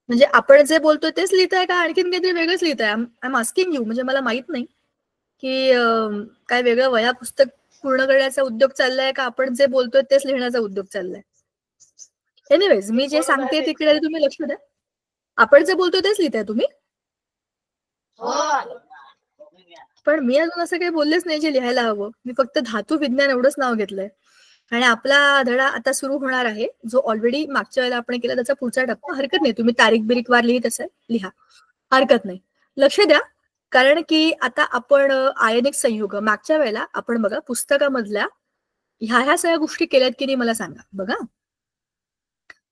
म्हणजे आपण जे बोलतोय तेच लिहिताय का आणखीन काहीतरी वेगळंच लिहिताय? I am asking you. म्हणजे मला माहित नाही की काय वेगळं वह्या पुस्तक पूर्ण करण्याचा उद्योग चाललाय का आपण जे बोलतोय तेच लिहिण्याचा उद्योग चाललाय. एनिवेज, मी जे सांगते तिकडे तुम्ही लक्ष द्या. आपण जे बोलतोय तेच लिहिताय तुम्ही? पण मी अजून असं काही बोललेच नाही जे लिहायला हवं. मी फक्त धातू विज्ञान एवढंच नाव घेतलंय. आणि आपला धडा आता सुरू होणार आहे, जो ऑलरेडी मागच्या वेळेला आपण केला त्याचा पुढचा टप्पा. हरकत नाही, तुम्ही तारीख बिरीक वार लिहित असाल लिहा, हरकत नाही. लक्ष द्या, कारण की आता आपण आयनिक संयुग मागच्या वेळेला आपण बघा पुस्तकामधल्या ह्या सगळ्या गोष्टी केल्यात की नाही मला सांगा. बघा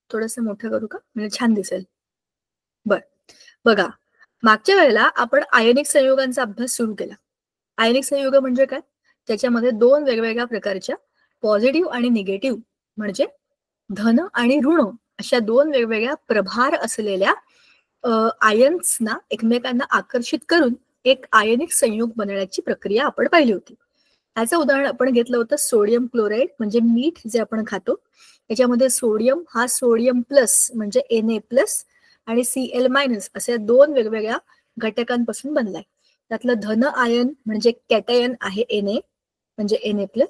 थोडंसं मोठं करू का, म्हणजे छान दिसेल. बर बघा, मागच्या वेळेला आपण आयनिक संयुगांचा अभ्यास सुरू केला. आयनिक संयुग म्हणजे काय? त्याच्यामध्ये दोन वेगवेगळ्या प्रकारच्या पॉझिटिव्ह आणि निगेटिव्ह म्हणजे धन आणि ऋण अशा दोन वेगवेगळ्या प्रभार असलेल्या आयन्सना एकमेकांना आकर्षित करून एक आयनिक संयुग बनवण्याची प्रक्रिया आपण पाहिली होती. याचं उदाहरण आपण घेतलं होतं सोडियम क्लोराईड म्हणजे मीठ जे आपण खातो. त्याच्यामध्ये सोडियम हा सोडियम प्लस म्हणजे Na+ आणि Cl- असे दोन वेगवेगळ्या घटकांपासून बनलाय. त्यातलं धन आयन म्हणजे कॅटायन आहे Na म्हणजे Na+,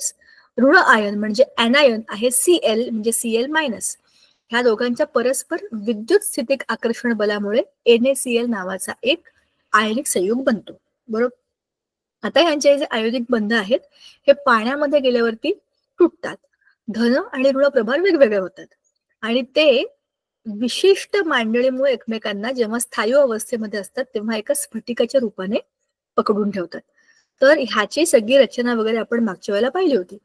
ऋण आयन म्हणजे ऍनायन आहे Cl म्हणजे Cl-. ह्या दोघांच्या परस्पर विद्युत स्थितिक आकर्षण बलामुळे NaCl नावाचा एक आयनिक संयुग बनतो. बरोबर. आता यांचे जे आयोनिक बंध आहेत हे पाण्यामध्ये गेल्यावरती तुटतात. धन आणि ऋण प्रभार वेगवेगळे होतात आणि ते विशिष्ट मांडणीमुळे एकमेकांना जेव्हा स्थायू अवस्थेमध्ये असतात तेव्हा एका स्फटिकाच्या रूपाने पकडून ठेवतात. तर ह्याची सगळी रचना वगैरे आपण मागच्या वेळेला पाहिली होती.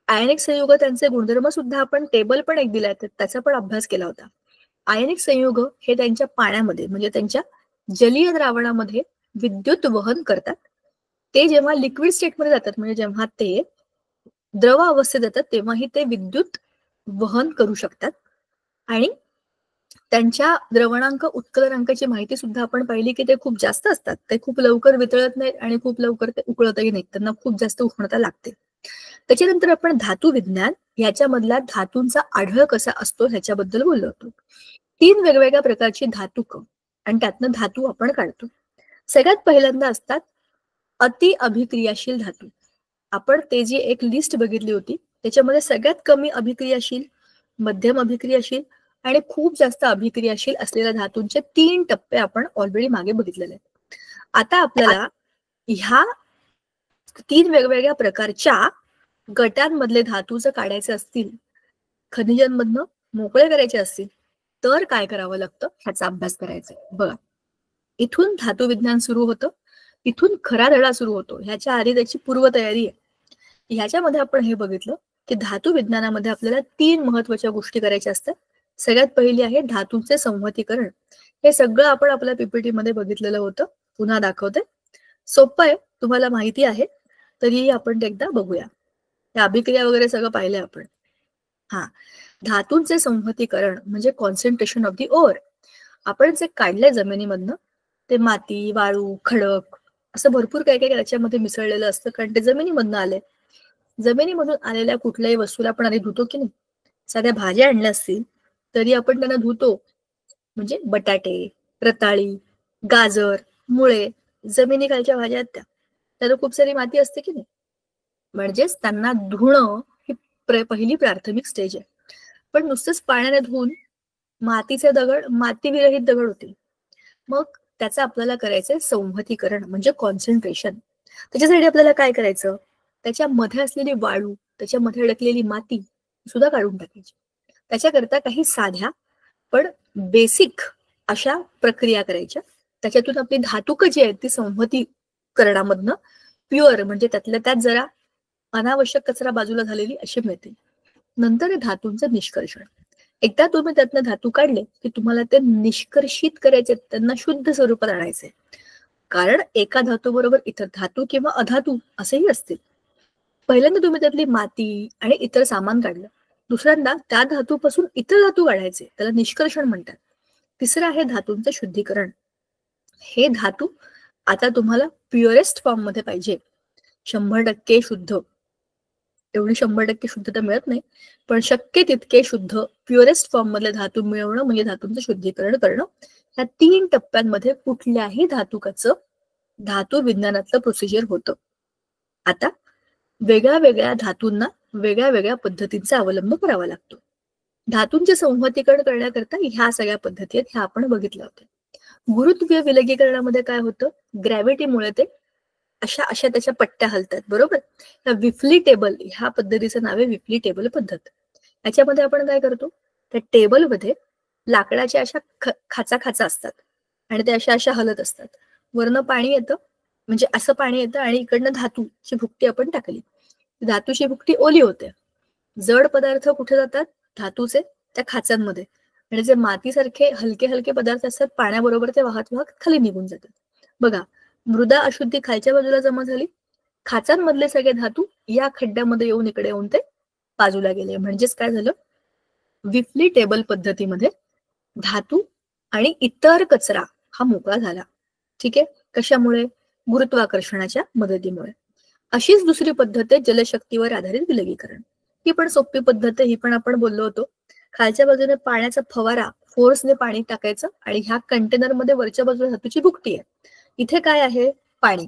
आयनिक संयुग त्यांचे गुणधर्म सुद्धा आपण टेबल पण एक दिलाय, त्याचा पण अभ्यास केला होता. आयनिक संयुग हे त्यांच्या पाण्यामध्ये म्हणजे त्यांच्या जलीय द्रावणामध्ये विद्युत वहन करतात. ते जेव्हा लिक्विड स्टेटमध्ये जातात म्हणजे जेव्हा ते द्रव अवस्थेत जातात तेव्हाही ते विद्युत वहन करू शकतात. आणि त्यांच्या द्रवणांक उत्कलनांकाची माहिती सुद्धा आपण पाहिली की ते खूप जास्त असतात. ते खूप लवकर वितळत नाहीत आणि खूप लवकर ते उकळतही नाहीत. त्यांना खूप जास्त उष्णता लागते. त्याच्यानंतर आपण धातू विज्ञान ह्याच्यामधला धातूंचा आढळ कसा असतो ह्याच्याबद्दल बोललो होतो. 3 वेगवेगळ्या प्रकारची धातुक आणि त्यातनं धातू आपण काढतो. सगळ्यात पहिल्यांदा असतात अति अभिक्रियाशील धातू. आपण ते जी एक लिस्ट बघितली होती त्याच्यामध्ये सगळ्यात कमी अभिक्रियाशील, मध्यम अभिक्रियाशील आणि खूप जास्त अभिक्रियाशील असलेल्या धातूंचे 3 टप्पे आपण ऑलरेडी मागे बघितलेले आहेत. आता आपल्याला ह्या 3 वेगवेगळ्या प्रकारच्या गटांमधले धातू जर काढायचे असतील, खनिजांमधनं मोकळे करायचे असतील तर काय करावं लागतं ह्याचा अभ्यास करायचा. बघा, इथून धातू विज्ञान सुरू होतं, इथून खरा धडा सुरू होतो. ह्याच्या आधी त्याची पूर्वतयारी आहे. ह्याच्यामध्ये आपण हे बघितलं की धातू विज्ञानामध्ये आपल्याला 3 महत्वाच्या गोष्टी करायच्या असतात. सगळ्यात पहिली आहे धातूंचे संहतीकरण. हे सगळं आपण आपल्या पीपीटी मध्ये बघितलेलं होतं, पुन्हा दाखवते. सोपं आहे, तुम्हाला माहिती आहे, तरी आपण एकदा बघूया. त्या अभिक्रिया वगैरे सगळं पाहिलंय आपण. हा, धातूंचे संहतीकरण म्हणजे कॉन्सन्ट्रेशन ऑफ दी ओर. आपण जे काढलंय जमिनीमधनं ते माती, वाळू, खडक असं भरपूर काही काही त्याच्यामध्ये मिसळलेलं असतं, कारण ते जमिनीमधनं आलंय. जमिनीमधून आलेल्या कुठल्याही वस्तूला आपण आधी धुतो की नाही. साध्या भाज्या आणल्या असतील तरी आपण त्यांना धुतो. म्हणजे बटाटे, रताळी, गाजर, मुळे, जमिनीखालच्या भाज्या आहेत त्याला खूप सारी माती असते की नाही. म्हणजेच त्यांना धुणं ही पहिली प्राथमिक स्टेज आहे. पण नुसतंच पाण्याने धुवून मातीचे दगड मातीविरहित दगड होतील. मग त्याचं आपल्याला करायचंय संहतीकरण म्हणजे कॉन्सन्ट्रेशन. त्याच्यासाठी आपल्याला काय करायचं, त्याच्यामध्ये असलेली वाळू, त्याच्यामध्ये अडकलेली माती सुद्धा काढून टाकायची. त्याच्याकरता काही साध्या पण बेसिक अशा प्रक्रिया करायच्या. त्याच्यातून आपली धातुक जी आहेत ती संहतीकरणामधनं प्युअर म्हणजे त्यातल्या त्यात जरा अनावश्यक कचरा बाजूला झालेली अशी मिळते. नंतर धातूंचं निष्कर्षण. एकदा तुम्ही त्यातनं धातू काढले की तुम्हाला ते निष्कर्षित करायचे, त्यांना शुद्ध स्वरूपात आणायचे. कारण एका धातू बरोबर इतर धातू किंवा अधातू असेही असतील. पहिल्यांदा तुम्ही त्यातली माती आणि इतर सामान काढलं, दुसऱ्यांदा त्या धातूपासून इतर धातू काढायचे, त्याला निष्कर्षण म्हणतात. तिसरं आहे धातूंचं शुद्धीकरण. हे धातू आता तुम्हाला प्युअरेस्ट फॉर्म मध्ये पाहिजे, 100% शुद्ध. एवढी 100% शुद्धता मिळत नाही, पण शक्य तितके शुद्ध प्युरेस्ट फॉर्म मधले धातू मिळवणं म्हणजे धातूंचं शुद्धीकरण करणं. या 3 टप्प्यांमध्ये कुठल्याही धातुकाचं धातू विज्ञानातलं प्रोसिजर होतं. आता वेगळ्या वेगळ्या धातूंना वेगळ्या वेगळ्या पद्धतींचा अवलंब करावा लागतो. धातूंचे संहतीकरण करण्याकरता ह्या सगळ्या पद्धती आहेत, ह्या आपण बघितल्या होत्या. गुरुत्वीय विलगीकरणामध्ये काय होतं, ग्रॅव्हिटीमुळे ते अशा अशा त्याच्या पट्ट्या हलतात, बरोबर. विफ्ली टेबल ह्या पद्धतीचं नाव आहे विफ्ली टेबल पद्धत. याच्यामध्ये आपण काय करतो, त्या टेबलमध्ये लाकडाच्या अशा खाचा खाचा असतात आणि ते अशा अशा हलत असतात. वरनं पाणी येतं, म्हणजे असं पाणी येतं आणि इकडनं धातूची भुकटी आपण टाकली, धातूची भुकटी ओली होते. जड पदार्थ कुठे जातात, धातूचे त्या खाचांमध्ये, आणि जे मातीसारखे हलके हलके पदार्थ असतात पाण्याबरोबर ते वाहत वाहत खाली निघून जातात. बघा, मृदा अशुद्धी खालच्या बाजूला जमा झाली, खाचांमधले सगळे धातू या खड्ड्यामध्ये येऊन इकडे येऊन ते बाजूला गेले. म्हणजेच काय झालं, विफ्ली टेबल पद्धतीमध्ये धातू आणि इतर कचरा हा मोकळा झाला. ठीक आहे, कशामुळे, गुरुत्वाकर्षणाच्या मदतीमुळे. अशीच दुसरी पद्धत आहे जलशक्तीवर आधारित विलगीकरण. ही पण सोपी पद्धत आहे, ही पण आपण बोललो होतो. खालच्या बाजूने पाण्याचा फवारा फोर्सने पाणी टाकायचं आणि ह्या कंटेनरमध्ये वरच्या बाजूला धातूची भुकटी आहे, इथे काय आहे, पाणी.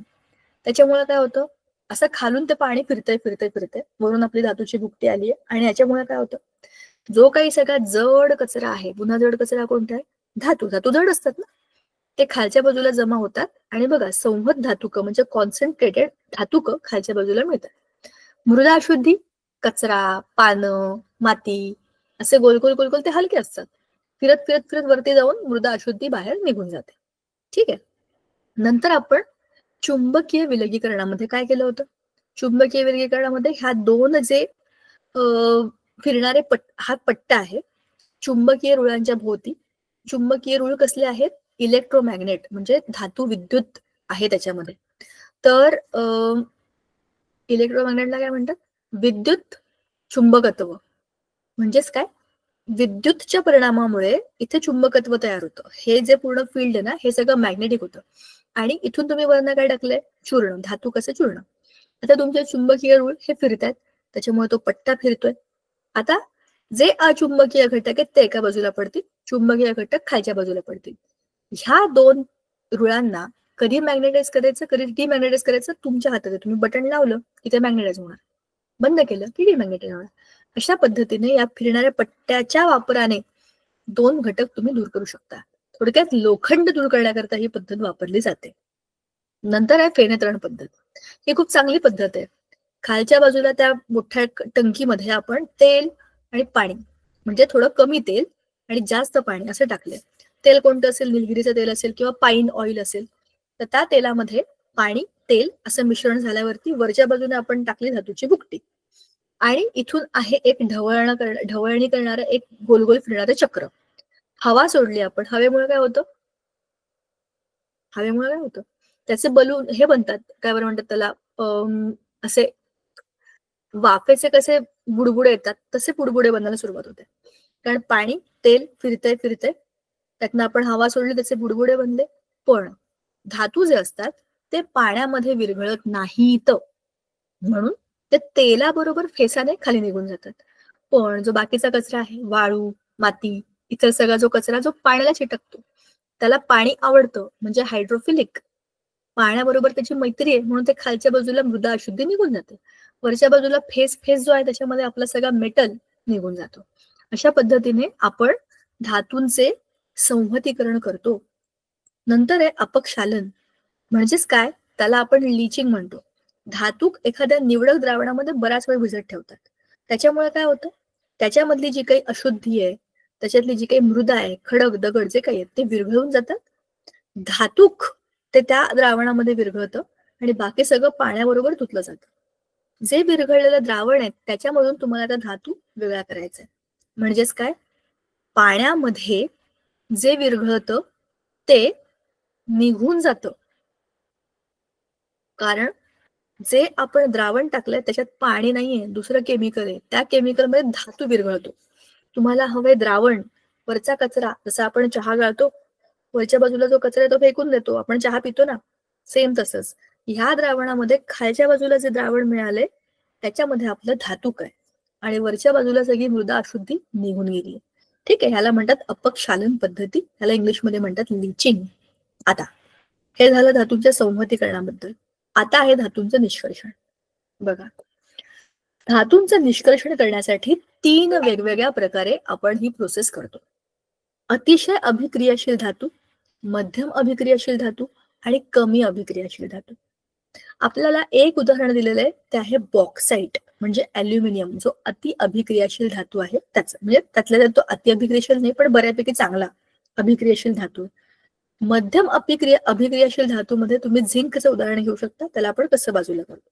त्याच्यामुळे काय होतं, असं खालून ते पाणी फिरतंय फिरतंय फिरतंय, वरून आपली धातूची भुकटी आली आहे, आणि याच्यामुळे काय होतं, जो काही सगळा जड कचरा आहे, पुन्हा जड कचरा कोणता आहे, धातू. धातू जड असतात ना, ते खालच्या बाजूला जमा होतात आणि बघा संहत धातुक म्हणजे कॉन्सन्ट्रेटेड धातुक खालच्या बाजूला मिळतात. मृदा अशुद्धी, कचरा, पानं, माती असे गोल गोल गोल गोल ते हलके असतात, फिरत फिरत फिरत वरती जाऊन मृदा अशुद्धी बाहेर निघून जाते. ठीक आहे. नंतर आपण चुंबकीय विलगीकरणामध्ये काय केलं होतं, चुंबकीय विलगीकरणामध्ये ह्या दोन जे फिरणारे हा पट्टा आहे चुंबकीय रुळांच्या भोवती. चुंबकीय रुळ कसले आहेत, इलेक्ट्रोमॅग्नेट म्हणजे धातू विद्युत आहे त्याच्यामध्ये. तर इलेक्ट्रोमॅग्नेटला काय म्हणतात, विद्युत चुंबकत्व. म्हणजेच काय, विद्युतच्या परिणामामुळे इथे चुंबकत्व तयार होतं. हे जे पूर्ण फील्ड आहे ना, हे सगळं मॅग्नेटिक होतं. आणि इथून तुम्ही वरनं काय टाकलंय, चूर्ण, धातू कसं चूर्ण. आता तुमचे चुंबकीय रुळ हे फिरतात, त्याच्यामुळे तो पट्टा फिरतोय. आता जे अचुंबकीय घटक आहेत ते एका बाजूला पडतील, चुंबकीय घटक खालच्या बाजूला पडतील. ह्या दोन रुळांना कधी मॅग्नेटाइज करायचं, कधी डिमॅग्नेटाइज करायचं तुमच्या हातात आहे. तुम्ही बटन लावलं की ते मॅग्नेटाइज होणार, बंद केलं की डिमॅग्नेटाइज होणार. अशा पद्धतीने या फिरणाऱ्या पट्ट्याच्या वापराने दोन घटक तुम्ही दूर करू शकता. थोडक्यात लोखंड दूर करण्याकरता ही पद्धत वापरली जाते. नंतर आहे फेनेत्रण पद्धत. ही खूप चांगली पद्धत आहे. खालच्या बाजूला त्या मोठ्या टंकीमध्ये आपण तेल आणि पाणी, म्हणजे थोडं कमी तेल आणि जास्त पाणी असं टाकले. तेल कोणतं असेल, निलगिरीचं तेल असेल किंवा पाईन ऑइल असेल, तर त्या तेलामध्ये पाणी तेल असं मिश्रण झाल्यावरती वरच्या बाजूने आपण टाकली धातूची भुकटी, आणि इथून आहे एक ढवळणी करणारं एक गोल गोल फिरणारं चक्र. हवा सोडली आपण, हवेमुळे काय होतं, हवेमुळे काय होतं, त्याचे बलून हे बनतात, काय बरं म्हणतात त्याला, असे वाफेचे कसे बुडबुडे येतात तसे बुडबुडे बनायला सुरुवात होते. कारण पाणी तेल फिरतंय फिरतंय, त्यातनं आपण हवा सोडली, त्याचे बुडबुडे बनले. पण धातू जे असतात ते पाण्यामध्ये विरघळत नाहीत, म्हणून ते तेलाबरोबर फेसाने खाली निघून जातात. पण जो बाकीचा कचरा आहे, वाळू, माती, इतर सगळा जो कचरा जो पाण्याला चिटकतो, त्याला पाणी आवडतं, म्हणजे हायड्रोफिलिक, पाण्याबरोबर त्याची मैत्री आहे, म्हणून ते खालच्या बाजूला मृदा अशुद्धी निघून जाते. वरच्या बाजूला फेस जो आहे त्याच्यामध्ये आपला सगळा मेटल निघून जातो. अशा पद्धतीने आपण धातूंचे संहतीकरण करतो. नंतर आहे अपक्षालन. म्हणजेच काय, त्याला आपण लिचिंग म्हणतो. धातू एखाद्या निवडक द्रावणामध्ये बराच वेळ भिजत ठेवतात. त्याच्यामुळे काय होतं, त्याच्यामधली जी काही अशुद्धी आहे, त्याच्यातली जी काही मृदा आहे, खडक दगड जे काही आहेत ते विरघळून जातात. धातूक ते त्या द्रावणामध्ये विरघळतं आणि बाकी सगळं पाण्याबरोबर धुतलं जातं. जे विरघळलेलं द्रावण आहे त्याच्यामधून तुम्हाला आता धातू वेगळा करायचा आहे. म्हणजेच काय, पाण्यामध्ये जे विरघळतं ते निघून जातं, कारण जे आपण द्रावण टाकलंय त्याच्यात पाणी नाहीये, दुसरं केमिकल आहे. त्या केमिकलमध्ये धातू विरघळतो. तुम्हाला हवंय द्रावण, वरचा कचरा, जसा आपण चहा गाळतो, वरच्या बाजूला जो कचरा आहे तो फेकून देतो, आपण चहा पितो ना, सेम तसंच ह्या द्रावणामध्ये खालच्या बाजूला जे द्रावण मिळाले त्याच्यामध्ये आपलं धातूक आहे आणि वरच्या बाजूला सगळी मृदा अशुद्धी निघून गेली. ठीक आहे, ह्याला म्हणतात अपक्षालन पद्धती, ह्याला इंग्लिशमध्ये म्हणतात लिचिंग. आता हे झालं धातूंच्या संहतीकरणाबद्दल. आता आहे धातूंचं निष्कर्षण. बघा, धातूंचं निष्कर्षण करण्यासाठी 3 वेगवेगळ्या प्रकारे आपण ही प्रोसेस करतो. अतिशय अभिक्रियाशील धातू, मध्यम अभिक्रियाशील धातू आणि कमी अभिक्रियाशील धातू. आपल्याला एक उदाहरण दिलेलं आहे, ते आहे बॉक्साईट म्हणजे अल्युमिनियम, जो अति अभिक्रियाशील धातू आहे त्याचं. म्हणजे त्यातल्या तो अति अभिक्रियाशील नाही, पण बऱ्यापैकी चांगला अभिक्रियाशील धातू. मध्यम अभिक्रियाशील धातूमध्ये तुम्ही झिंकचं उदाहरण घेऊ शकता, त्याला आपण कसं बाजूला करतो.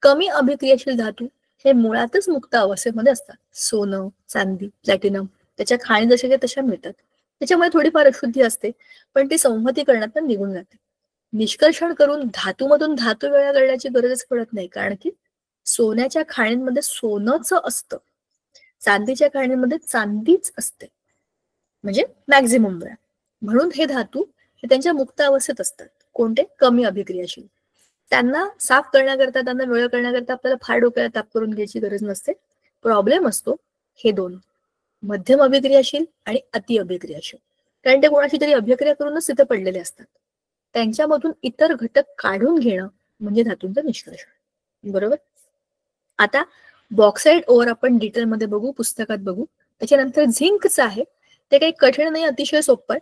कमी अभिक्रियाशील धातू हे मुळातच मुक्त अवस्थेमध्ये असतात. सोनं, चांदी, प्लॅटिनम, त्याच्या खाणी जशा तशा मिळतात. त्याच्यामुळे थोडीफार अशुद्धी असते, पण ती संहतीकरणात निघून जाते. निष्कर्षण करून धातूमधून धातू वेगळा करण्याची गरजच पडत नाही, कारण की सोन्याच्या खाणींमध्ये सोनंच असतं, चांदीच्या खाणींमध्ये चांदीच असते, म्हणजे मॅक्झिमम वेळा. म्हणून हे धातू हे त्यांच्या मुक्त अवस्थेत असतात. कोणते? कमी अभिक्रियाशील. त्यांना साफ करण्याकरता, त्यांना वेळ करण्याकरता आपल्याला फार डोक्याला ताप करून घ्यायची गरज नसते. प्रॉब्लेम असतो हे दोन, मध्यम अभिक्रियाशील आणि अति अभिक्रियाशील. कारण ते कोणाशी तरी अभिक्रिया करूनच तिथे पडलेले असतात. त्यांच्यामधून इतर घटक काढून घेणं म्हणजे धातूंचं निष्कर्षण. बरोबर. आता बॉक्साईट ओर आपण डिटेलमध्ये बघू, पुस्तकात बघू. त्याच्यानंतर झिंकचं आहे, ते काही कठीण नाही, अतिशय सोपं आहे.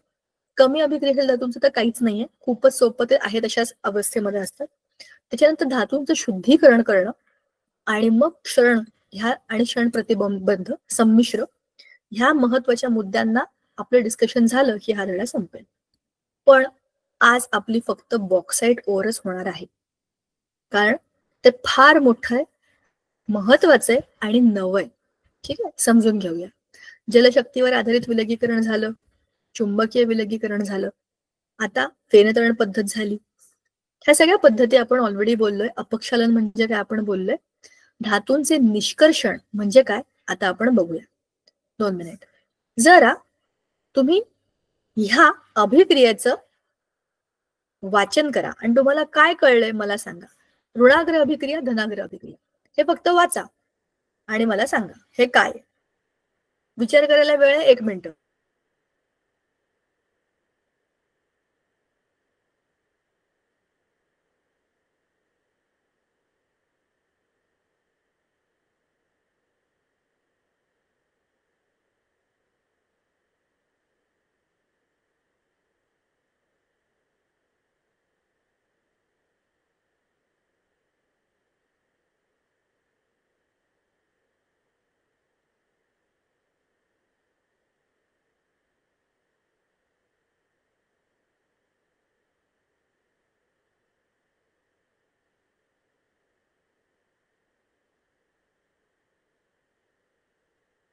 कमी अभिक्रियाशील धातूंचं तर काहीच नाहीये, खूपच सोपं ते आहे, तशाच अवस्थेमध्ये असतात. त्याच्यानंतर धातूंचं शुद्धीकरण करणं आणि मग क्षरण ह्या आणि क्षण प्रतिबंध संमिश्र ह्या महत्वाच्या मुद्द्यांना आपलं डिस्कशन झालं की हा धडा संपेल. पण आज आपली फक्त बॉक्साईट ओरच होणार आहे, कारण ते फार मोठं आहे, महत्वाचं आहे आणि नवं आहे. ठीक आहे, समजून घेऊया. जलशक्तीवर आधारित विलगीकरण झालं, चुंबकीय विलगीकरण झालं, आता फेनतरण पद्धत झाली. ह्या सगळ्या पद्धती आपण ऑलरेडी बोललोय. अपक्षालन म्हणजे काय आपण बोललोय. धातूंचे निष्कर्षण म्हणजे काय आता आपण बघूया. 2 मिनिट. जरा तुम्ही ह्या अभिक्रियेचं वाचन करा आणि तुम्हाला काय कळलंय मला सांगा. ऋणाग्र अभिक्रिया, धनाग्र अभिक्रिया, हे फक्त वाचा आणि मला सांगा हे काय. विचार करायला वेळ आहे 1 मिनिट.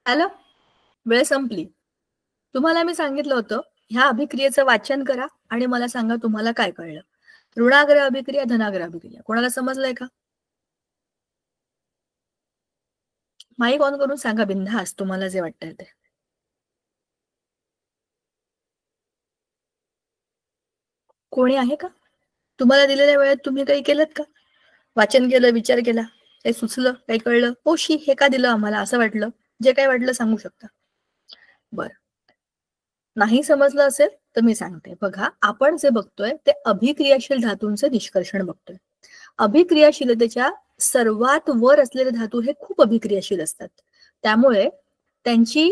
आलं? वेळ संपली. तुम्हाला मी सांगितलं होतं ह्या अभिक्रियेचं वाचन करा आणि मला सांगा तुम्हाला काय कळलं. ऋणाग्र अभिक्रिया, धनाग्र अभिक्रिया, कोणाला समजलंय का? माईक ऑन करून सांगा बिनधास्त तुम्हाला जे वाटतंय ते. कोणी आहे का? तुम्हाला दिलेल्या वेळेत तुम्ही काही केलं का? वाचन केलं, विचार केला, काही सुचलं, काही कळलं? ओ शी, हे का दिलं आम्हाला, असं वाटलं? जे काही वाटलं सांगू शकता. बरं, नाही समजलं असेल तर मी सांगते. बघा, आपण जे बघतोय ते अभिक्रियाशील धातूंचं निष्कर्षण बघतोय. अभिक्रियाशीलतेच्या सर्वात वर असलेले धातू हे खूप अभिक्रियाशील असतात, त्यामुळे त्यांची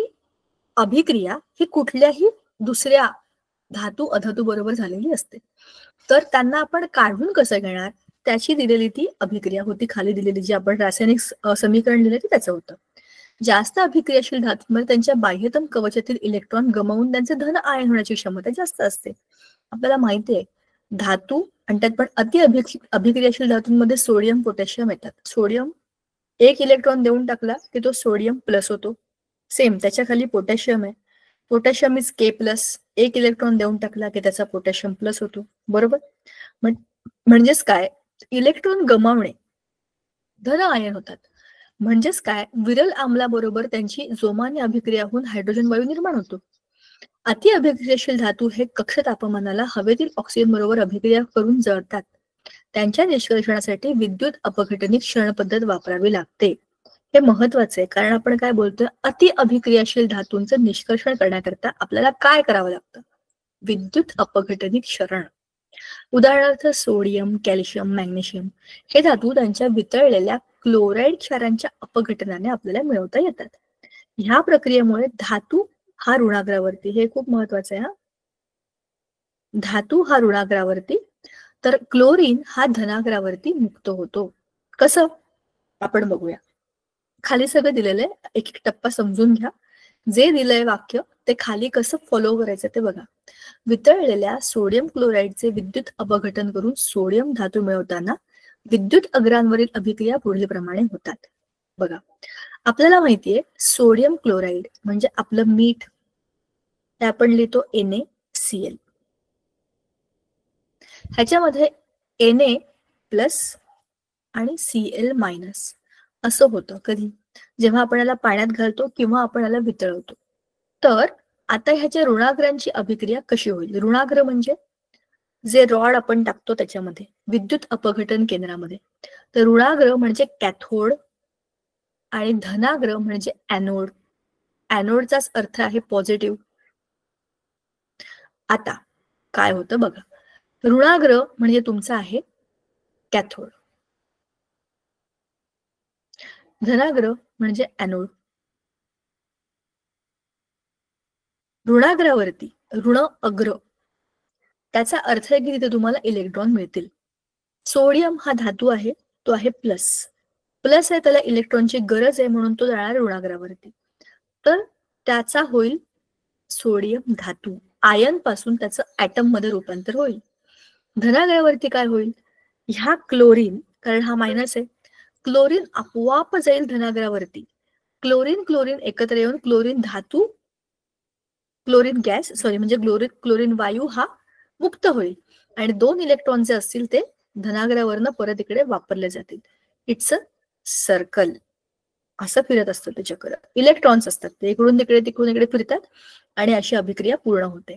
अभिक्रिया ही कुठल्याही दुसऱ्या धातू अधातू बरोबर झालेली असते. तर त्यांना आपण काढून कसं घेणार, त्याची दिलेली ती अभिक्रिया होती. खाली दिलेली जी आपण रासायनिक समीकरण दिलं ते त्याचं होतं. जास्त अभिक्रियाशील धातूंमध्ये त्यांच्या बाह्यतम कवचातील इलेक्ट्रॉन गमावून त्यांचे धन आयन होण्याची क्षमता जास्त असते. आपल्याला माहिती आहे धातू आणि त्यात पण अति अभिक्रियाशील धातूंमध्ये सोडियम, पोटॅशियम येतात. सोडियम 1 इलेक्ट्रॉन देऊन टाकला की तो सोडियम प्लस होतो. सेम त्याच्या खाली पोटॅशियम आहे, पोटॅशियम इज K+. 1 इलेक्ट्रॉन देऊन टाकला की त्याचा पोटॅशियम प्लस होतो. बरोबर. म्हणजेच काय, इलेक्ट्रॉन गमावणे धन आयन होतात. म्हणजेच काय, विरल आम्लाबरोबर त्यांची जोमाने अभिक्रिया होऊन हायड्रोजन वायू निर्माण होतो. अति अभिक्रियाशील धातू हे कक्ष तापमानाला हवेतील ऑक्सिजन बरोबर अभिक्रिया करून जळतात. त्यांच्या निष्कर्षणासाठी विद्युत अपघटनिक क्षरण पद्धत वापरावी लागते. हे महत्वाचं आहे, कारण आपण काय बोलतोय, अति अभिक्रियाशील धातूंचं निष्कर्षण करण्याकरता आपल्याला काय करावं लागतं, विद्युत अपघटनिक क्षरण. उदाहरणार्थ सोडियम, कॅल्शियम, मॅग्नेशियम हे धातू त्यांच्या वितळलेल्या क्लोराईड क्षारांच्या अपघटनाने आपल्याला मिळवता येतात. ह्या प्रक्रियेमुळे धातू हा ऋणाग्रावरती, हे खूप महत्वाचं आहे हा, धातू हा ऋणाग्रावरती तर क्लोरीन हा धनाग्रावरती मुक्त होतो. कसं आपण बघूया. खाली सगळं दिलेलं आहे, एक एक टप्पा समजून घ्या. जे दिलंय वाक्य ते खाली कसं फॉलो करायचं ते बघा. वितळलेल्या सोडियम क्लोराईडचे विद्युत अपघटन करून सोडियम धातू मिळवताना विद्युत अग्रांवरील अभिक्रिया पुढील प्रमाणे होतात. बघा, आपल्याला माहितीये सोडियम क्लोराईड म्हणजे आपलं मीठ, ते आपण लिहितो NaCl. ह्याच्यामध्ये Na+ आणि Cl- असं होतं कधी, जेव्हा आपण याला पाण्यात घालतो किंवा आपण याला वितळवतो. तर आता ह्याच्या ऋणाग्रांची अभिक्रिया कशी होईल. ऋणाग्र म्हणजे जे रॉड आपण टाकतो त्याच्यामध्ये विद्युत अपघटन केंद्रामध्ये, तर ऋणाग्र म्हणजे कॅथोड आणि धनाग्र म्हणजे ॲनोड. ॲनोडचाच अर्थ आहे पॉझिटिव्ह. आता काय होतं बघा, ऋणाग्र म्हणजे तुमचा आहे कॅथोड, धनाग्र म्हणजे ॲनोड. ऋणाग्रावरती ऋण अग्र, त्याचा अर्थ आहे की तिथे तुम्हाला इलेक्ट्रॉन मिळतील. सोडियम हा धातू आहे, तो आहे प्लस. प्लस आहे, त्याला इलेक्ट्रॉनची गरज आहे म्हणून तो जाणार ऋणाग्रावरती. तर त्याचा होईल सोडियम धातू, आयन पासून त्याचं ऍटम मध्ये रूपांतर होईल. धनाग्रावरती काय होईल, ह्या क्लोरीन, कारण हा मायनस आहे, क्लोरीन आपोआप जाईल धनाग्रावरती. क्लोरीन क्लोरीन एकत्र येऊन क्लोरीन धातू, क्लोरीन गॅस म्हणजे क्लोरीन वायू हा मुक्त होईल आणि 2 इलेक्ट्रॉन जे असतील ते धनाग्रावरनं परत इकडे वापरले जातील. इट्स अ सर्कल, असं फिरत असतं ते चक्र. इलेक्ट्रॉन्स असतात ते इकडून तिकडे फिरतात आणि अशी अभिक्रिया पूर्ण होते.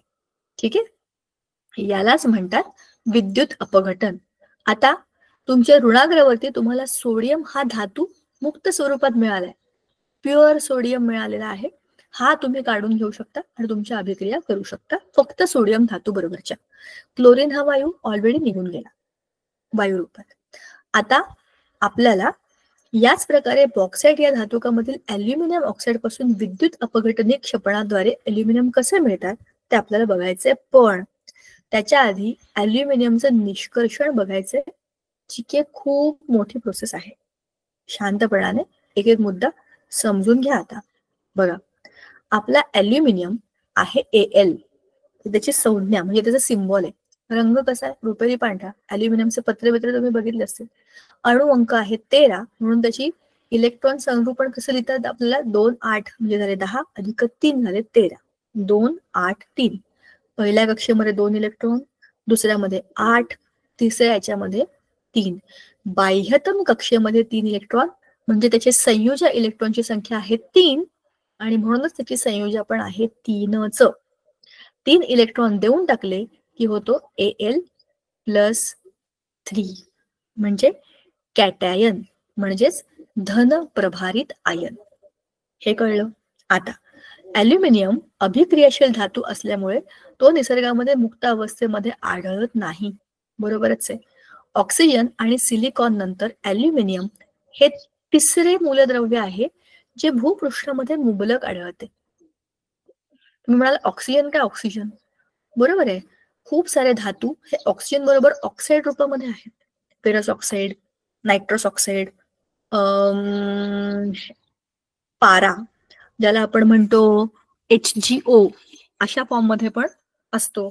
ठीक आहे, यालाच म्हणतात विद्युत अपघटन. आता तुमच्या ऋणाग्रावरती तुम्हाला सोडियम हा धातू मुक्त स्वरूपात मिळालाय, प्युअर सोडियम मिळालेला आहे. हा तुम्ही काढून घेऊ शकता आणि तुमच्या अभिक्रिया करू शकता फक्त सोडियम धातू बरोबरच्या. क्लोरीन हा वायू ऑलरेडी निघून गेला वायू रूपात. आता आपल्याला याच प्रकारे बॉक्साईट या धातुकामधील अल्युमिनियम ऑक्साईड पासून विद्युत अपघटनिक क्षपणाद्वारे अल्युमिनियम कसे मिळतात ते आपल्याला बघायचंय. पण त्याच्या आधी अल्युमिनियमचं निष्कर्षण बघायचंय, जी की खूप मोठी प्रोसेस आहे. शांतपणाने एक एक मुद्दा समजून घ्या. आता बघा, आपला अल्युमिनियम आहे Al, त्याची संज्ञा म्हणजे त्याचा सिम्बॉल आहे. रंग कसा आहे, रुपेरी पांढरा. अल्युमिनियमचे पत्रे तुम्ही बघितले असतील. अणु अंक आहे 13, म्हणून त्याची इलेक्ट्रॉन संरूपण कसं लिहितात आपल्याला, 2 8 म्हणजे झाले 10 अधिक 3 झाले 13, 2 8 3. पहिल्या कक्षेमध्ये 2 इलेक्ट्रॉन, दुसऱ्यामध्ये 8, तिसऱ्या याच्यामध्ये 3. बाह्यतम कक्षेमध्ये 3 इलेक्ट्रॉन, म्हणजे त्याचे संयोज्य इलेक्ट्रॉनची संख्या आहे 3 आणि म्हणूनच त्याची संयोज्य पण आहे 3च. 3 इलेक्ट्रॉन देऊन टाकले की होतो Al+3 म्हणजे कॅटायन, म्हणजेच धन प्रभारित आयन. हे कळलं. आता अल्युमिनियम अभिक्रियाशील धातू असल्यामुळे तो निसर्गामध्ये मुक्त अवस्थेमध्ये आढळत नाही, बरोबरच आहे. ऑक्सिजन आणि सिलिकॉन नंतर अल्युमिनियम हे तिसरे मूलद्रव्य आहे जे भूपृष्ठामध्ये मुबलक आढळते. तुम्ही म्हणाल ऑक्सिजन काय ऑक्सिजन, बरोबर आहे. खूप सारे धातू हे ऑक्सिजन बरोबर ऑक्साईड रूपामध्ये आहेत. फेरस ऑक्साईड, नायट्रस ऑक्साईड, पारा ज्याला आपण म्हणतो HgO, अशा फॉर्म मध्ये पण असतो.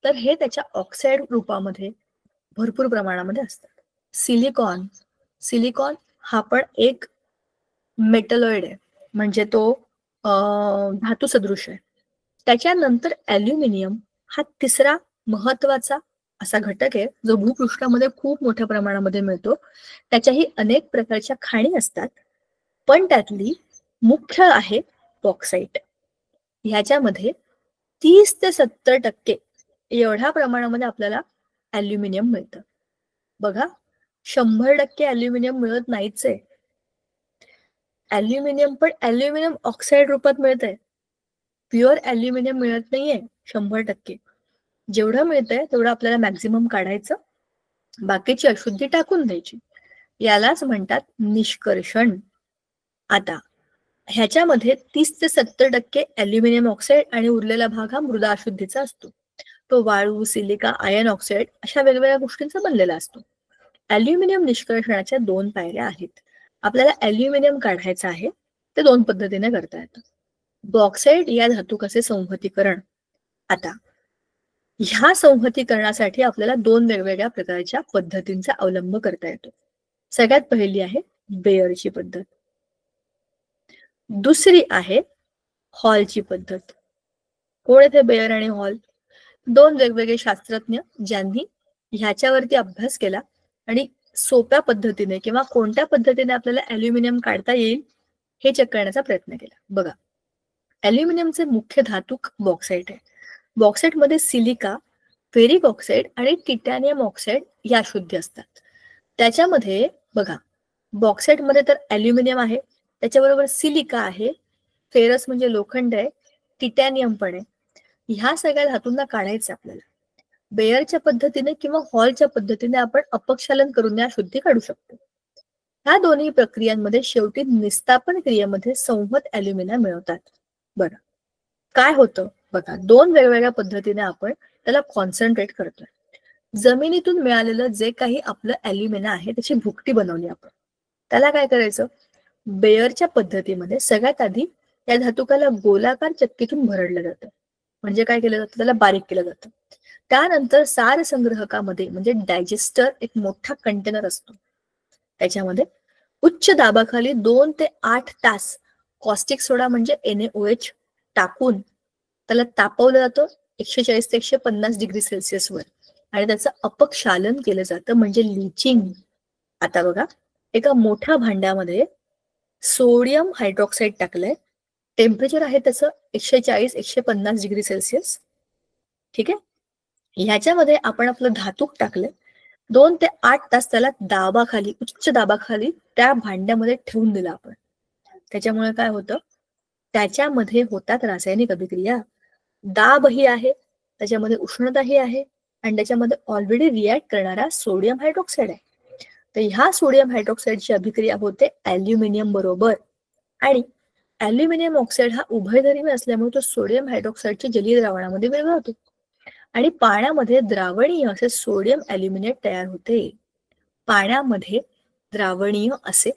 तर हे त्याच्या ऑक्साईड रूपामध्ये भरपूर प्रमाणामध्ये असतात. सिलिकॉन हा पण एक मेटलॉइड आहे, म्हणजे तो धातू सदृश आहे. त्याच्यानंतर अल्युमिनियम हा तिसरा महत्वाचा असा घटक आहे जो भूपृष्ठामध्ये खूप मोठ्या प्रमाणामध्ये मिळतो. त्याच्याही अनेक प्रकारच्या खाणी असतात, पण त्यातली मुख्य आहे बॉक्साईट. ह्याच्यामध्ये 30 ते 70% एवढ्या प्रमाणामध्ये आपल्याला अल्युमिनियम मिळतं. बघा 100% ॲल्युमिनियम मिळत नाहीच आहे. ॲल्युमिनियम पण ॲल्युमिनियम ऑक्साईड रूपात मिळतंय. प्युअर ॲल्युमिनियम मिळत नाहीये 100%. जेवढं मिळतंय तेवढं आपल्याला मॅक्झिमम काढायचं, बाकीची अशुद्धी टाकून द्यायची. यालाच म्हणतात निष्कर्षण. आता ह्याच्यामध्ये 30 ते 70% ॲल्युमिनियम ऑक्साईड आणि उरलेला भाग हा मृदा अशुद्धीचा असतो. तो वाळू, सिलिका, आयर्न ऑक्साईड अशा वेगवेगळ्या गोष्टींचा बनलेला असतो. ॲल्युमिनियम निष्कर्षणाच्या 2 पायऱ्या आहेत. आपल्याला ॲल्युमिनियम काढायचं आहे, ते 2 पद्धतीने करता येतं. बॉक्साईड या धातुकाचे संहतीकरण. आता ह्या संहतीकरणासाठी आपल्याला 2 वेगवेगळ्या प्रकारच्या पद्धतींचा अवलंब करता येतो. सगळ्यात पहिली आहे बेअरची पद्धत, दुसरी आहे हॉलची पद्धत. कोण येथे बेअर आणि हॉल? 2 वेगवेगळे शास्त्रज्ञ ज्यांनी ह्याच्यावरती अभ्यास केला आणि सोप्या पद्धतीने किंवा कोणत्या पद्धतीने आपल्याला ॲल्युमिनियम काढता येईल हे चेक करण्याचा प्रयत्न केला. बघा, ॲल्युमिनियमचे मुख्य धातूक बॉक्साईट आहे. बॉक्साईटमध्ये सिलिका, फेरिक ऑक्साईड आणि टिटॅनियम ऑक्साईड या अशुद्धी असतात. त्याच्यामध्ये बघा, बॉक्साईटमध्ये तर ॲल्युमिनियम आहे, त्याच्याबरोबर सिलिका आहे, फेरस म्हणजे लोखंड आहे, टिटॅनियम पण आहे. ह्या सगळ्या धातूंना काढायचं आपल्याला. बेअरच्या पद्धतीने किंवा हॉलच्या पद्धतीने आपण अपक्षालन करून या अशुद्धी काढू शकतो. ह्या दोन्ही प्रक्रियांमध्ये शेवटी निस्तापन क्रियेमध्ये संहत ॲल्युमिनियम मिळवतात. बरं, काय होतं बघा, 2 वेगवेगळ्या पद्धतीने आपण त्याला कॉन्सन्ट्रेट करतोय. जमिनीतून मिळालेलं जे काही आपलं ॲल्युमिना आहे त्याची भुकटी बनवली आपण. त्याला काय करायचं, बेअरच्या पद्धतीमध्ये सगळ्यात आधी या धातुकाला गोलाकार चक्कीतून भरडलं जातं. म्हणजे काय केलं जातं, त्याला बारीक केलं जातं. त्यानंतर सार संग्रहकामध्ये म्हणजे डायजेस्टर एक मोठा कंटेनर असतो, त्याच्यामध्ये उच्च दाबाखाली 2 ते 8 तास कॉस्टिक सोडा म्हणजे NaOH टाकून त्याला तापवलं जातं 140 ते 150 डिग्री सेल्सिअसवर आणि त्याचं अपक्षालन केलं जातं म्हणजे लिचिंग. आता बघा, एका मोठ्या भांड्यामध्ये सोडियम हायड्रॉक्साईड टाकलंय, टेम्परेचर आहे त्याचं 140-150 डिग्री सेल्सिअस. ठीक आहे, ह्याच्यामध्ये आपण आपलं धातूक टाकलंय, 2 ते 8 तास त्याला दाबाखाली, उच्च दाबाखाली त्या भांड्यामध्ये ठेवून दिलं आपण. त्याच्यामुळे काय होतं, त्याच्यामध्ये होतात रासायनिक अभिक्रिया, दाबही आहे, त्याच्यामध्ये उष्णताही आहे आणि त्याच्यामध्ये ऑलरेडी रिॲक्ट करणारा सोडियम हायड्रॉक्साईड आहे. तर ह्या सोडियम हायड्रॉक्साईडची अभिक्रिया होते ॲल्युमिनियम बरोबर आणि ॲल्युमिनियम ऑक्साईड हा उभयधर्मी असल्यामुळे तो सोडियम हायड्रॉक्साईडच्या जलीय द्रावणामध्ये विरघळतो आणि पाण्यामध्ये द्रावणीय असे सोडियम ॲल्युमिनेट तयार होते. पाण्यामध्ये द्रावणीय असे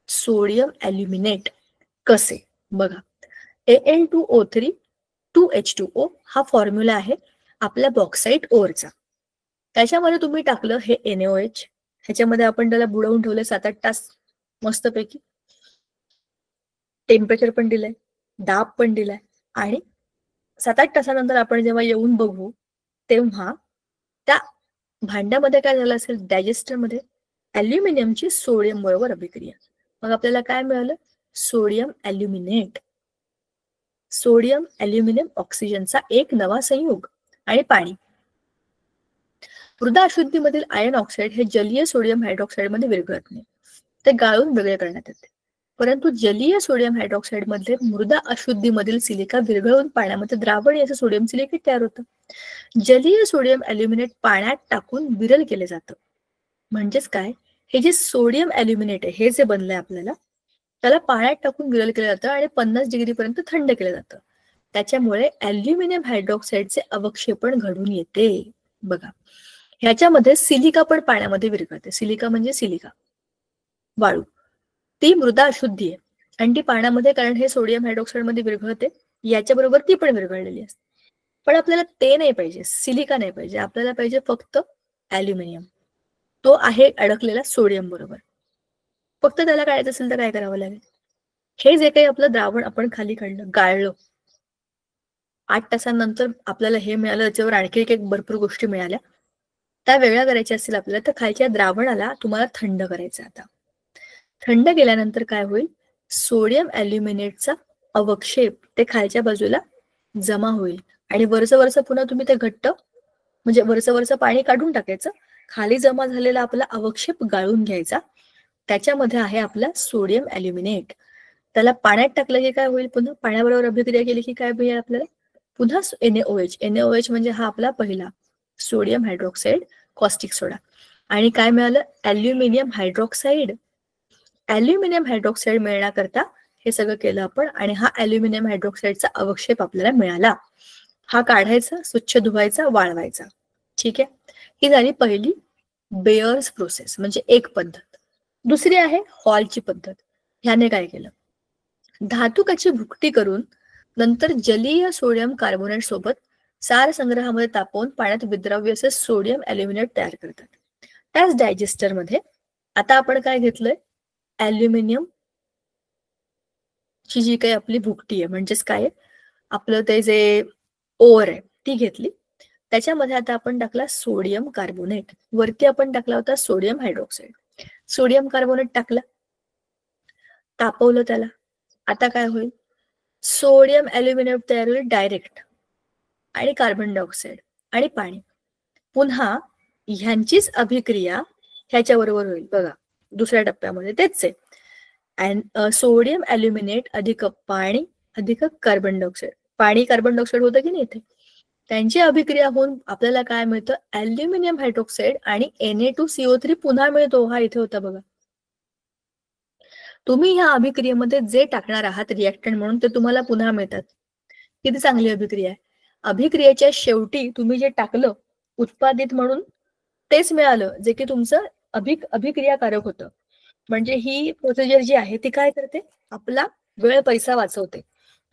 सोडियम ॲल्युमिनेट कसे? बघा, Al2O3 2H2O हा फॉर्म्युला आहे आपल्या बॉक्साईट ओरचा. त्याच्यामध्ये तुम्ही टाकलं हे NaOH, ह्याच्यामध्ये आपण त्याला बुडवून ठेवले 7-8 तास मस्तपैकी. टेम्परेचर पण दिलंय, दाब पण दिलाय आणि 7-8 तासानंतर आपण जेव्हा येऊन बघू तेव्हा त्या भांड्यामध्ये काय झालं असेल, डायजेस्टरमध्ये ॲल्युमिनियमची सोडियम बरोबर अभिक्रिया. मग आपल्याला काय मिळालं, सोडियम ॲल्युमिनेट. सोडियम ॲल्युमिनियम ऑक्सिजनचा एक नवा संयुग आणि पाणी. मृदा अशुद्धीमधील आयर्न ऑक्साईड हे जलीय सोडियम हायड्रॉक्साईड मध्ये विरघळत नाही, ते गाळून वेगळे करण्यात येते. परंतु जलीय सोडियम हायड्रॉक्साईड मध्ये मृदा अशुद्धीमधील सिलिका विरघळून पाण्यामध्ये द्रावणीय असं सोडियम सिलिकेट तयार होतं. जलीय सोडियम ॲल्युमिनेट पाण्यात टाकून विरल केले जातं. म्हणजेच काय, हे जे सोडियम ॲल्युमिनेट आहे हे जे बनलंय आपल्याला, त्याला पाण्यात टाकून विरल केलं जातं आणि 50 डिग्री पर्यंत थंड केलं जातं. त्याच्यामुळे ॲल्युमिनियम हायड्रॉक्साईडचे अवक्षेपण घडून येते. बघा, ह्याच्यामध्ये सिलिका पण पाण्यामध्ये विरघळते. सिलिका म्हणजे सिलिका, वाळू, ती मृदा अशुद्धी आहे आणि ती पाण्यामध्ये, कारण हे सोडियम हायड्रॉक्साईड मध्ये विरघळते, याच्याबरोबर ती पण विरघळलेली असते. पण आपल्याला ते नाही पाहिजे, सिलिका नाही पाहिजे, आपल्याला पाहिजे फक्त ॲल्युमिनियम. तो आहे अडकलेला सोडियम बरोबर. फक्त त्याला काढायचं असेल तर काय करावं लागेल, हे जे काही आपलं द्रावण आपण खाली काढलं, गाळलं, 8 तासांनंतर आपल्याला हे मिळालं, त्याच्यावर आणखी एक भरपूर गोष्टी मिळाल्या, त्या वेगळ्या करायच्या असतील आपल्याला, तर खालच्या द्रावणाला तुम्हाला थंड करायचं. आता थंड केल्यानंतर काय होईल, सोडियम ॲल्युमिनेटचा अवक्षेप ते खालच्या बाजूला जमा होईल आणि वरचं पुन्हा तुम्ही ते घट्ट, म्हणजे वरचं पाणी काढून टाकायचं खाली जमा झालेला आपला अवक्षेप गाळून घ्यायचा. त्याच्यामध्ये आहे आपला सोडियम ॲल्युमिनेट. त्याला पाण्यात टाकलं की काय होईल, पुन्हा पाण्याबरोबर अभिक्रिया केली की काय मिळेल आपल्याला, पुन्हा NaOH. NaOH म्हणजे हा आपला पहिला सोडियम हायड्रॉक्साईड कॉस्टिक सोडा. आणि काय मिळालं, ॲल्युमिनियम हायड्रॉक्साईड. ॲल्युमिनियम हायड्रॉक्साईड मिळण्याकरता हे सगळं केलं आपण, आणि हा ॲल्युमिनियम हायड्रॉक्साईडचा अवक्षेप आपल्याला मिळाला. हा काढायचा, स्वच्छ धुवायचा, वाळवायचा. ठीक आहे, ही झाली पहिली बेअर्स प्रोसेस, म्हणजे एक पद्धत. दुसरी आहे हॉलची पद्धत. ह्याने काय केलं, धातुकाची भुकटी करून नंतर जलीय सोडियम कार्बोनेट सोबत सार संग्रहामध्ये तापवून पाण्यात विद्राव्य असे सोडियम ॲल्युमिनेट तयार करतात. त्याच डायजेस्टर मध्ये आता आपण काय घेतलंय, ॲल्युमिनियम ची जी काही आपली भुकटी आहे, म्हणजेच काय आपलं ते जे ओर आहे ती घेतली. त्याच्यामध्ये आता आपण टाकला सोडियम कार्बोनेट. वरती आपण टाकला होता सोडियम हायड्रॉक्साईड. सोडियम कार्बोनेट टाकला, तापवलं त्याला. आता काय होईल, सोडियम ॲल्युमिनेट तयार होईल डायरेक्ट, आणि कार्बन डायऑक्साईड आणि पाणी. पुन्हा ह्यांचीच अभिक्रिया ह्याच्याबरोबर होईल. बघा दुसऱ्या टप्प्यामध्ये तेच आहे, सोडियम ॲल्युमिनेट अधिक पाणी अधिक कार्बन डायऑक्साईड. पाणी कार्बन डायऑक्साईड होतं की नाही इथे, त्यांची अभिक्रिया होऊन आपल्याला काय मिळतं, ॲल्युमिनियम हायड्रॉक्साईड आणि Na2CO3 पुन्हा मिळतो. हा इथे होता बघा. तुम्ही ह्या अभिक्रियेमध्ये जे टाकणार आहात रिएक्टंट म्हणून ते तुम्हाला पुन्हा मिळतात. किती चांगली अभिक्रिया आहे. अभिक्रियेच्या शेवटी तुम्ही जे टाकलं उत्पादित म्हणून तेच मिळालं जे की तुमचं अभिक्रियाकारक होतं. म्हणजे ही प्रोसिजर जी आहे ती काय करते, आपला वेळ पैसा वाचवते.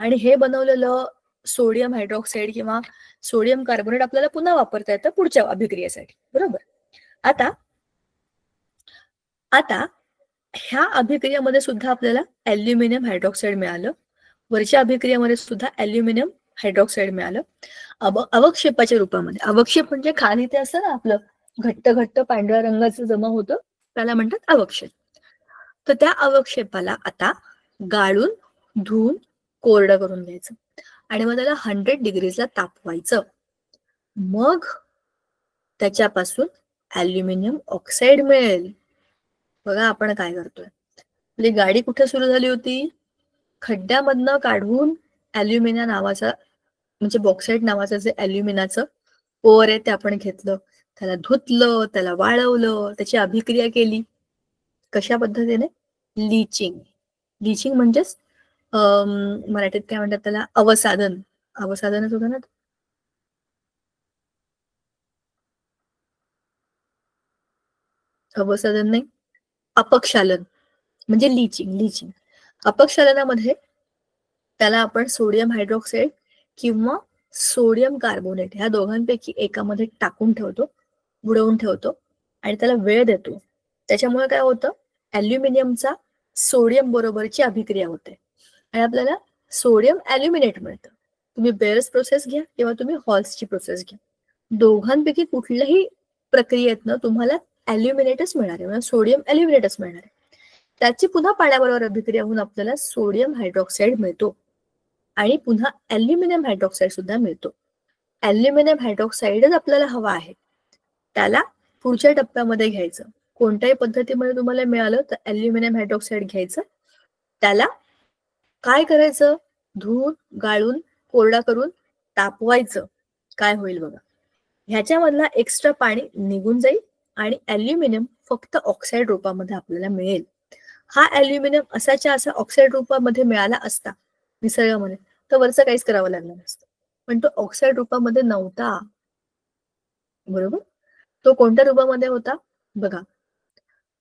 आणि हे बनवलेलं सोडियम हायड्रॉक्साईड किंवा सोडियम कार्बोनेट आपल्याला पुन्हा वापरता येतं पुढच्या अभिक्रियेसाठी. बरोबर. आता ह्या अभिक्रियेमध्ये सुद्धा आपल्याला ॲल्युमिनियम हायड्रॉक्साईड मिळालं. वरच्या अभिक्रियेमध्ये सुद्धा ॲल्युमिनियम हायड्रॉक्साईड मिळालं अवक्षेपाच्या रूपामध्ये. अवक्षेप म्हणजे खाली ते असं ना आपलं घट्ट घट्ट पांढऱ्या रंगाचं जमा होतं, त्याला म्हणतात अवक्षेप. तर त्या अवक्षेपाला आता गाळून धुवून कोरडं करून घ्यायचं, आणि मग त्याला 100 डिग्रीजला तापवायचं. मग त्याच्यापासून ॲल्युमिनियम ऑक्साईड मिळेल. बघा आपण काय करतोय, आपली गाडी कुठे सुरू झाली होती, खड्ड्यामधनं काढून ॲल्युमिना नावाचा म्हणजे बॉक्साईट नावाचं जे ॲल्युमिनाचं ओर आहे ते आपण घेतलं, त्याला धुतलं, त्याला वाळवलं, त्याची अभिक्रिया केली. कशा पद्धतीने, लिचिंग. लिचिंग म्हणजेच मराठीत काय म्हणतात त्याला, अवसादन. अवसादनच होतं ना, अवसादन नाही, अपक्षालन म्हणजे लिचिंग. अपक्षालनामध्ये त्याला आपण सोडियम हायड्रॉक्साईड किंवा सोडियम कार्बोनेट ह्या दोघांपैकी एकामध्ये टाकून ठेवतो, बुडवून ठेवतो, आणि त्याला वेळ देतो. त्याच्यामुळे काय होतं, ॲल्युमिनियमचा सोडियम बरोबरची अभिक्रिया होते आणि आपल्याला सोडियम ॲल्युमिनेट मिळतं. तुम्ही बेअर्स प्रोसेस घ्या किंवा तुम्ही हॉल्सची प्रोसेस घ्या, दोघांपैकी कुठल्याही प्रक्रियेतनं तुम्हाला ॲल्युमिनेटच मिळणार आहे, म्हणजे सोडियम ॲल्युमिनेटच मिळणार आहे. त्याची पुन्हा पाण्याबरोबर अभिक्रिया होऊन आपल्याला सोडियम हायड्रॉक्साईड मिळतो, आणि पुन्हा ॲल्युमिनियम हायड्रॉक्साईड सुद्धा मिळतो. ॲल्युमिनियम हायड्रॉक्साईडच आपल्याला हवा आहे, त्याला पुढच्या टप्प्यामध्ये घ्यायचं. कोणत्याही पद्धतीमध्ये तुम्हाला मिळालं तर ॲल्युमिनियम हायड्रॉक्साईड घ्यायचं, त्याला काय करायचं, धुवून गाळून कोरडा करून तापवायचं. काय होईल बघा, ह्याच्यामधला एक्स्ट्रा पाणी निघून जाईल आणि ॲल्युमिनियम फक्त ऑक्साईड रूपामध्ये आपल्याला मिळेल. हा ॲल्युमिनियम असाच्या असा ऑक्साईड रूपामध्ये मिळाला असता निसर्गामध्ये तर वरचं काहीच करावं लागलं नसतं, पण तो ऑक्साईड रूपामध्ये नव्हता. बरोबर. तो कोणत्या रूपामध्ये होता बघा,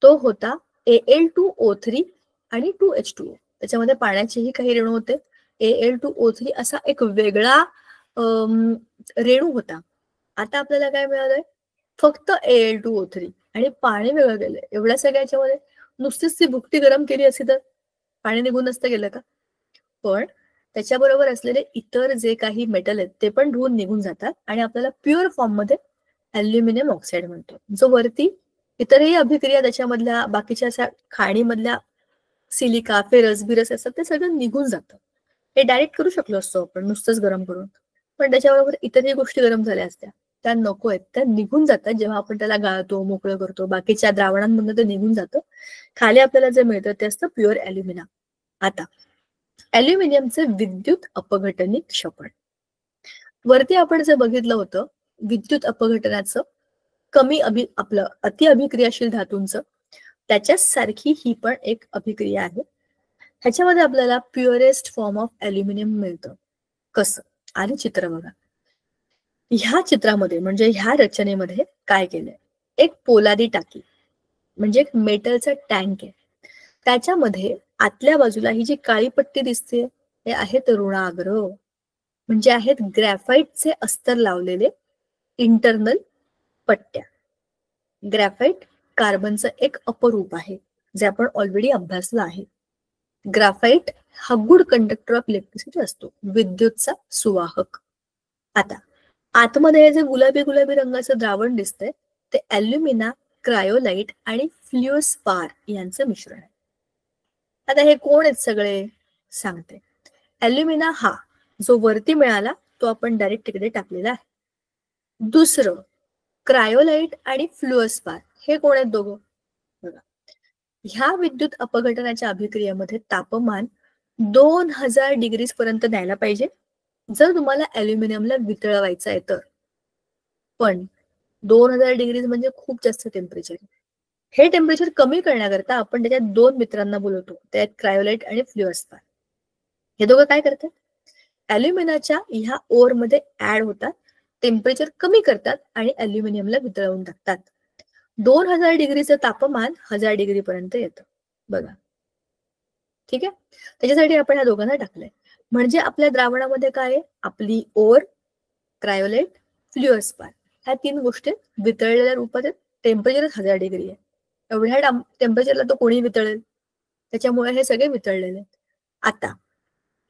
तो होता Al2O3 आणि 2H2O. त्याच्यामध्ये पाण्याचेही काही रेणू होते. Al2O3 असा एक वेगळा रेणू होता. आता आपल्याला काय मिळालंय, फक्त Al2O3 आणि पाणी वेगळं गेलंय. एवढ्या सगळ्याच्यामध्ये नुसतीच ती भुकटी गरम केली असती तर पाणी निघून नसतं गेलं का. पण त्याच्याबरोबर असलेले इतर जे काही मेटल आहेत ते पण धुवून निघून जातात आणि आपल्याला प्युअर फॉर्म मध्ये ॲल्युमिनियम ऑक्साईड म्हणतो. जो वरती इतरही अभिक्रिया त्याच्यामधल्या बाकीच्या अशा खाणीमधल्या सिलिका फेरस बिरस असतात ते सगळं निघून जातं. हे डायरेक्ट करू शकलो असतो आपण नुसतंच गरम करून, पण त्याच्याबरोबर इतरही गोष्टी गरम झाल्या असत्या. त्या नको आहेत, त्या निघून जातात जेव्हा आपण त्याला गाळतो, मोकळं करतो, बाकीच्या द्रावणांमधून ते निघून जातं. खाली आपल्याला जे मिळतं ते असतं प्युअर ॲल्युमिना. आता ॲल्युमिनियमचे विद्युत अपघटनी क्षपण. वरती आपण जे बघितलं होतं विद्युत अपघटनाचं कमी आपलं अतिअभिक्रियाशील धातूंचं, त्याच्याच सारखी ही पण एक अभिक्रिया आहे. ह्याच्यामध्ये आपल्याला प्युअरेस्ट फॉर्म ऑफ ॲल्युमिनियम मिळतं. कसं? आणि चित्र बघा. ह्या चित्रामध्ये म्हणजे ह्या रचनेमध्ये काय केलंय, एक पोलादी टाकी म्हणजे एक मेटलचा टँक आहे. त्याच्यामध्ये आतल्या बाजूला ही जी काळी पट्टी दिसते हे आहेत ऋणाग्र, म्हणजे आहेत ग्रॅफाईटचे अस्तर लावलेले इंटरनल पट्ट्या. ग्रॅफाईट कार्बनचं एक अपरूप आहे जे आपण ऑलरेडी अभ्यासलं आहे. ग्राफाईट हा गुड कंडक्टर ऑफ इलेक्ट्रिसिटी असतो, विद्युतचा सुवाहक. आता आतमध्ये जे गुलाबी गुलाबी रंगाचं द्रावण दिसतंय ते ॲल्युमिना, क्रायोलाइट आणि फ्ल्युओस्पार यांचं मिश्रण आहे. आता हे कोण आहेत सगळे सांगते. ॲल्युमिना हा जो वरती मिळाला तो आपण डायरेक्ट तिकडे टाकलेला आहे. दुसरं क्रायोलाइट आणि फ्ल्युओस्पार हे कोण आहेत दोघं बघा. ह्या विद्युत अपघटनाच्या अभिक्रियेमध्ये तापमान 2000 डिग्रीज पर्यंत न्यायला पाहिजे जर तुम्हाला ॲल्युमिनियमला वितळवायचं आहे तर. पण 2000 डिग्रीज म्हणजे खूप जास्त टेम्परेचर. हे टेम्परेचर कमी करण्याकरता आपण त्याच्यात दोन मित्रांना बोलवतो, त्यात क्रायोलाइट आणि फ्ल्युओस्पार. हे दोघं काय करतात, ॲल्युमिनाच्या ह्या ओरमध्ये ऍड होतात, टेम्परेचर कमी करतात आणि ॲल्युमिनियमला वितळवून टाकतात. 2000 डिग्रीचं तापमान 1000 डिग्री पर्यंत येतं बघा. ठीक आहे, त्याच्यासाठी आपण या दोघांना टाकलंय. म्हणजे आपल्या द्रावणामध्ये काय आहे, आपली ओर, क्रायोलाइट, फ्ल्युओस्पार ह्या तीन गोष्टी वितळलेल्या रूपात आहेत. टेम्परेचर 1000 डिग्री आहे. एवढ्या टेम्परेचरला तो कोणी वितळेल, त्याच्यामुळे हे सगळे वितळलेले आहेत. आता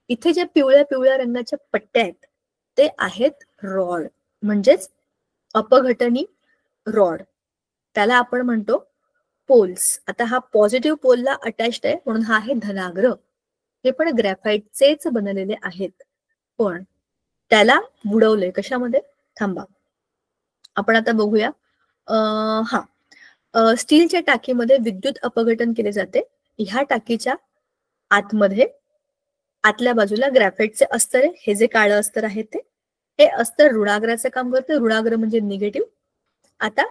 इथे ज्या पिवळ्या पिवळ्या रंगाच्या पट्ट्या आहेत ते आहेत रॉड, म्हणजेच अपघटनी रॉड. त्याला आपण म्हणतो पोल्स. आता हा पॉझिटिव्ह पोलला अटॅच्ड आहे म्हणून हा आहे धनाग्र. हे पण ग्रॅफाईटचेच बनलेले आहेत, पण त्याला बुडवलंय कशामध्ये, थांबा आपण आता बघूया. स्टीलच्या टाकीमध्ये विद्युत अपघटन केले जाते. ह्या टाकीच्या आतमध्ये आतल्या बाजूला ग्रॅफाईटचे अस्तर आहे. हे जे काळं अस्तर आहे ते हे अस्तर ऋणाग्राचं काम करते. ऋणाग्र म्हणजे निगेटिव्ह. आता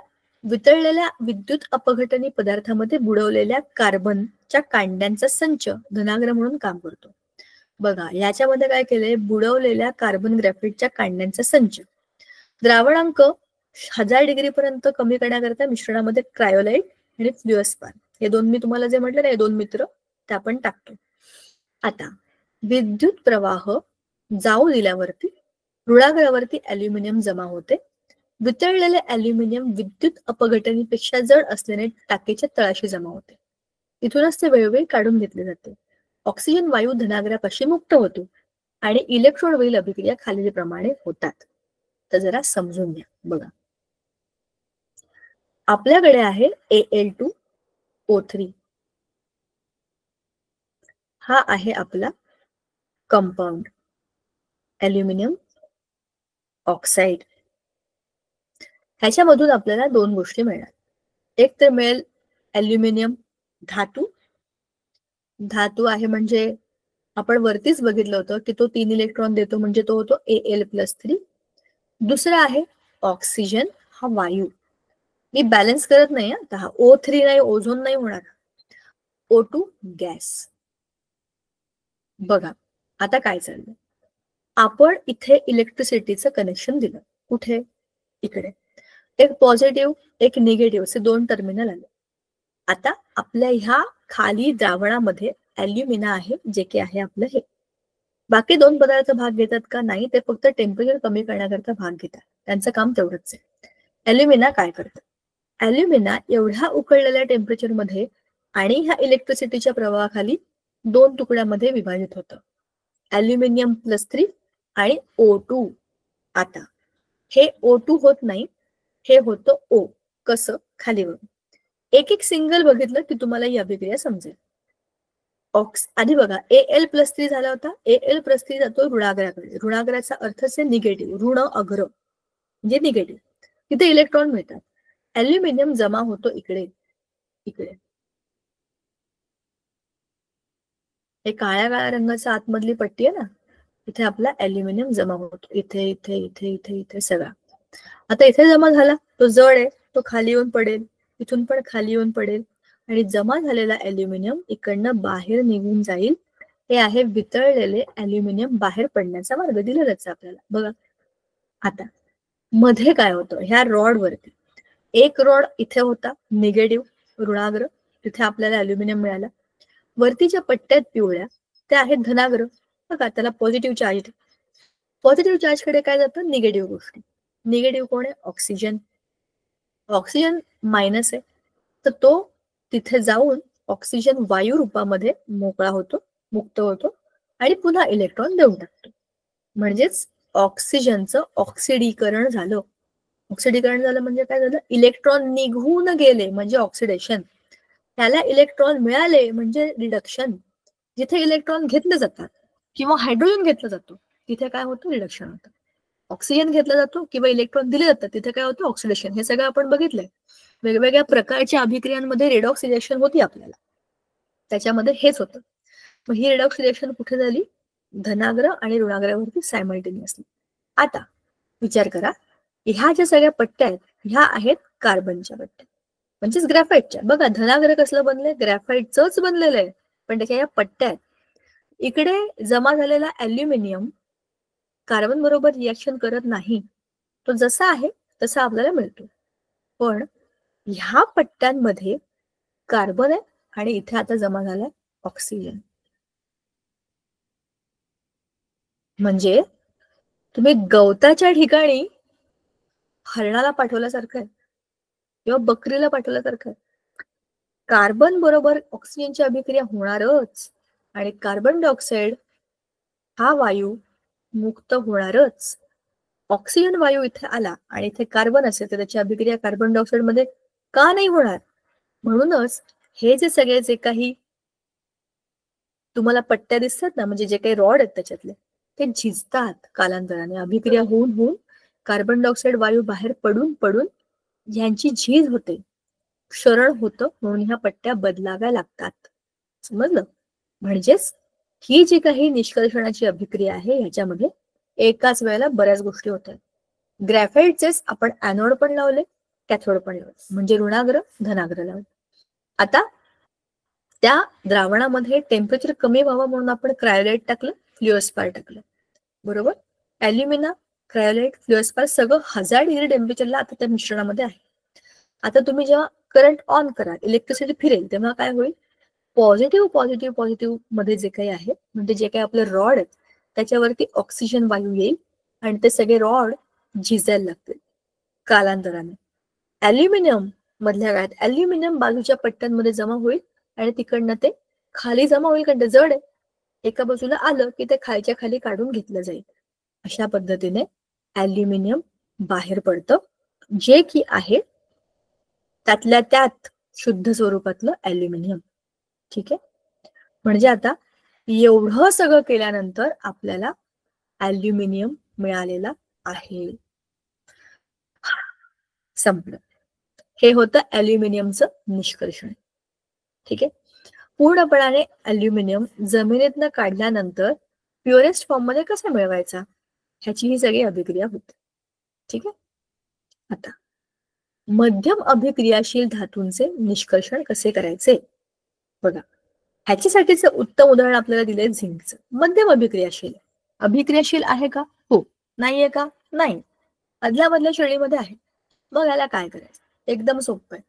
वितळलेल्या विद्युत अपघटनी पदार्थामध्ये बुडवलेल्या कार्बनच्या कांड्यांचा संच धनाग्र म्हणून काम करतो. बघा याच्यामध्ये काय केलंय, बुडवलेल्या कार्बन ग्रॅफाईटच्या कांड्यांचा संच. द्रावणांक 1000 डिग्री पर्यंत कमी करण्याकरता मिश्रणामध्ये क्रायोलाइट आणि फ्ल्युओस्पार हे दोन मी तुम्हाला जे म्हटलं ना, हे दोन मित्र ते आपण टाकतो. आता विद्युत प्रवाह जाऊ दिल्यावरती ऋणाग्रावरती ॲल्युमिनियम जमा होते. वितळलेले ॲल्युमिनियम विद्युत अपघटनीपेक्षा जड असल्याने टाकीच्या तळाशी जमा होते. इथूनच ते वेळोवेळी काढून घेतले जाते. ऑक्सिजन वायू धनाग्रापाशी मुक्त होतो आणि इलेक्ट्रॉन वरील अभिक्रिया खालीलप्रमाणे होतात. तर जरा समजून घ्या बघा. आपल्याकडे आहे Al2O3. हा आहे आपला कंपाऊंड ॲल्युमिनियम ऑक्साईड. ह्याच्यामधून आपल्याला दोन गोष्टी मिळणार. एक तर मिळेल ॲल्युमिनियम धातू. धातू आहे म्हणजे आपण वरतीच बघितलं होतं की तो 3 इलेक्ट्रॉन देतो म्हणजे तो होतो Al+3. दुसरा आहे ऑक्सिजन, हा वायू. मी बॅलन्स करत नाही आता, हा O3 नाही, ओझोन नाही होणार, O2 गॅस. बघा आता काय चाललं, आपण इथे इलेक्ट्रिसिटीचं कनेक्शन दिलं. कुठे, इकडे एक पॉझिटिव्ह एक निगेटिव्ह असे दोन टर्मिनल आले. आता आपल्या ह्या खाली द्रावणामध्ये ॲल्युमिना आहे जे की आहे आपलं हे. बाकी दोन पदार्थ भाग घेतात का, नाही, ते फक्त टेम्परेचर कमी करण्याकरता भाग घेतात, त्यांचं काम तेवढंच आहे. ॲल्युमिना काय करतं, ॲल्युमिना एवढ्या उकळलेल्या टेम्परेचरमध्ये आणि ह्या इलेक्ट्रिसिटीच्या प्रवाहाखाली दोन तुकड्यामध्ये विभाजित होतं, ॲल्युमिनियम+3 आणि O2. आता हे O2 होत नाही, हे होतं O. कसं, खाली बघा. एक एक सिंगल बघितलं की तुम्हाला ही अभिक्रिया समजेल. आधी बघा Al+3 झाला होता, Al+3 जातो ऋणाग्राकडे. ऋणाग्राचा अर्थ आहे निगेटिव्ह, ऋण अग्र म्हणजे निगेटिव्ह. तिथे इलेक्ट्रॉन मिळतात. ॲल्युमिनियम जमा होतो इकडे, इकडे. हे काळ्या रंगाचा आतमधली पट्टी आहे ना, इथे आपला ॲल्युमिनियम जमा होतो. इथे इथे इथे इथे इथे सगळा. आता इथे जमा झाला, तो जड आहे, तो खाली येऊन पडेल, इथून पण खाली येऊन पडेल आणि जमा झालेला ॲल्युमिनियम इकडनं बाहेर निघून जाईल. हे आहे वितळलेले ॲल्युमिनियम बाहेर पडण्याचा मार्ग दिलेलाच आपल्याला. बघा आता मध्ये काय होतं, ह्या रॉड वरती एक रॉड इथे होता निगेटिव्ह ऋणाग्र, तिथे आपल्याला ॲल्युमिनियम मिळाला. वरतीच्या पट्ट्यात पिवळ्या त्या आहेत धनाग्र. बघा त्याला पॉझिटिव्ह चार्ज. पॉझिटिव्ह चार्ज कडे काय जातं, निगेटिव्ह गोष्टी. निगेटिव्ह कोण आहे, ऑक्सिजन. ऑक्सिजन मायनस आहे, तर तो तिथे जाऊन ऑक्सिजन वायू रूपामध्ये मोकळा होतो, मुक्त होतो आणि पुन्हा इलेक्ट्रॉन देऊन टाकतो. म्हणजेच ऑक्सिजनचं ऑक्सिडीकरण झालं. ऑक्सिडीकरण झालं म्हणजे काय झालं, इलेक्ट्रॉन निघून गेले म्हणजे ऑक्सिडेशन. त्याला इलेक्ट्रॉन मिळाले म्हणजे रिडक्शन. जिथे इलेक्ट्रॉन घेतले जातात किंवा हायड्रोजन घेतला जातो तिथे काय होतं, रिडक्शन होतं. ऑक्सिजन घेतला जातो किंवा इलेक्ट्रॉन दिले जातात तिथे काय होतं, ऑक्सिडेशन. हे सगळं आपण बघितलंय. वेगवेगळ्या प्रकारच्या अभिक्रियांमध्ये रेडॉक्स रिएक्शन होती आपल्याला, त्याच्यामध्ये हेच होतं. मग ही रेडॉक्स रिएक्शन कुठे झाली, धनाग्र आणि ऋणाग्रावरती सायमल्टेनियसली. आता विचार करा, ह्या ज्या सगळ्या पट्ट्या आहेत ह्या आहेत कार्बनच्या पट्ट्या, म्हणजेच ग्रॅफाईटच्या. बघा धनाग्र कसलं बनलंय, ग्रॅफाईटच बनलेलं आहे, पण त्याच्या या पट्ट्या आहेत. इकडे जमा झालेला ॲल्युमिनियम कार्बन बरोबर रिएक्शन करत नाही, तो जसा आहे तसा आपल्याला मिळतो. पण ह्या पट्ट्यांमध्ये कार्बन आहे आणि इथे आता जमा झालाय ऑक्सिजन. म्हणजे तुम्ही गवताच्या ठिकाणी हरणाला पाठवल्यासारखं आहे किंवा बकरीला पाठवल्यासारखं आहे. कार्बन बरोबर ऑक्सिजनची अभिक्रिया होणारच आणि कार्बन डायऑक्साईड हा वायू मुक्त होणारच. ऑक्सिजन वायू इथे आला आणि इथे कार्बन असेल तर त्याची अभिक्रिया कार्बन डायऑक्साईड मध्ये का नाही होणार. म्हणूनच हे जे सगळे जे काही तुम्हाला पट्ट्या दिसतात ना, म्हणजे जे काही रॉड आहेत त्याच्यातले, ते झिजतात कालांतराने. अभिक्रिया होऊन होऊन कार्बन डायऑक्साईड वायू बाहेर पडून पडून यांची झीज होते, क्षरण होतं, म्हणून ह्या पट्ट्या बदलाव्या लागतात. समजलं. म्हणजेच ही जी काही निष्कर्षणाची अभिक्रिया आहे ह्याच्यामध्ये एकाच वेळेला बऱ्याच गोष्टी होतात. ग्रॅफाईटचेच आपण ॲनोड पण लावले, कॅथोड पण लावले, म्हणजे ऋणाग्र धनाग्र लावले. आता त्या द्रावणामध्ये टेम्परेचर कमी व्हावं म्हणून आपण क्रायोलाइट टाकलं, फ्लुओस्पार टाकलं, बरोबर. ॲल्युमिना, क्रायोलाइट, फ्लुओस्पार सगळं 1000 डिग्री टेम्परेचरला आता त्या मिश्रणामध्ये आहे. आता तुम्ही जेव्हा करंट ऑन कराल, इलेक्ट्रिसिटी फिरेल, तेव्हा काय होईल, पॉझिटिव्ह पॉझिटिव्ह पॉझिटिव्ह मध्ये जे काही आहे, म्हणजे जे काही आपले रॉड आहेत त्याच्यावरती ऑक्सिजन वायू येईल आणि ते सगळे रॉड झिजायला लागतील कालांतराने. ॲल्युमिनियम मधल्या काळात ॲल्युमिनियम बाजूच्या पट्ट्यांमध्ये जमा होईल आणि तिकडनं ते खाली जमा होईल, कारण ते जड आहे. एका बाजूला आलं की ते खालच्या खाली काढून घेतलं जाईल. अशा पद्धतीने ॲल्युमिनियम बाहेर पडतं, जे की आहे त्यातल्या त्यात शुद्ध स्वरूपातलं ॲल्युमिनियम. ठीक आहे. म्हणजे आता एवढं सगळं केल्यानंतर आपल्याला ॲल्युमिनियम मिळालेला आहे. संपलं. हे होतं ॲल्युमिनियमचं निष्कर्षण. ठीक आहे. पूर्णपणाने ॲल्युमिनियम जमिनीतनं काढल्यानंतर प्युरेस्ट फॉर्म मध्ये कसा मिळवायचा ह्याची ही सगळी अभिक्रिया होते. ठीक आहे. आता मध्यम अभिक्रियाशील धातूंचे निष्कर्षण कसे करायचे बघा. ह्याच्यासाठीचं उत्तम उदाहरण आपल्याला दिलंय झिंकचं. मध्यम अभिक्रियाशील. अभिक्रियाशील आहे का, हो. नाहीये का, नाही. अदल्या मधल्या श्रेणीमध्ये आहे. मग याला काय करायचं, एकदम सोपं आहे.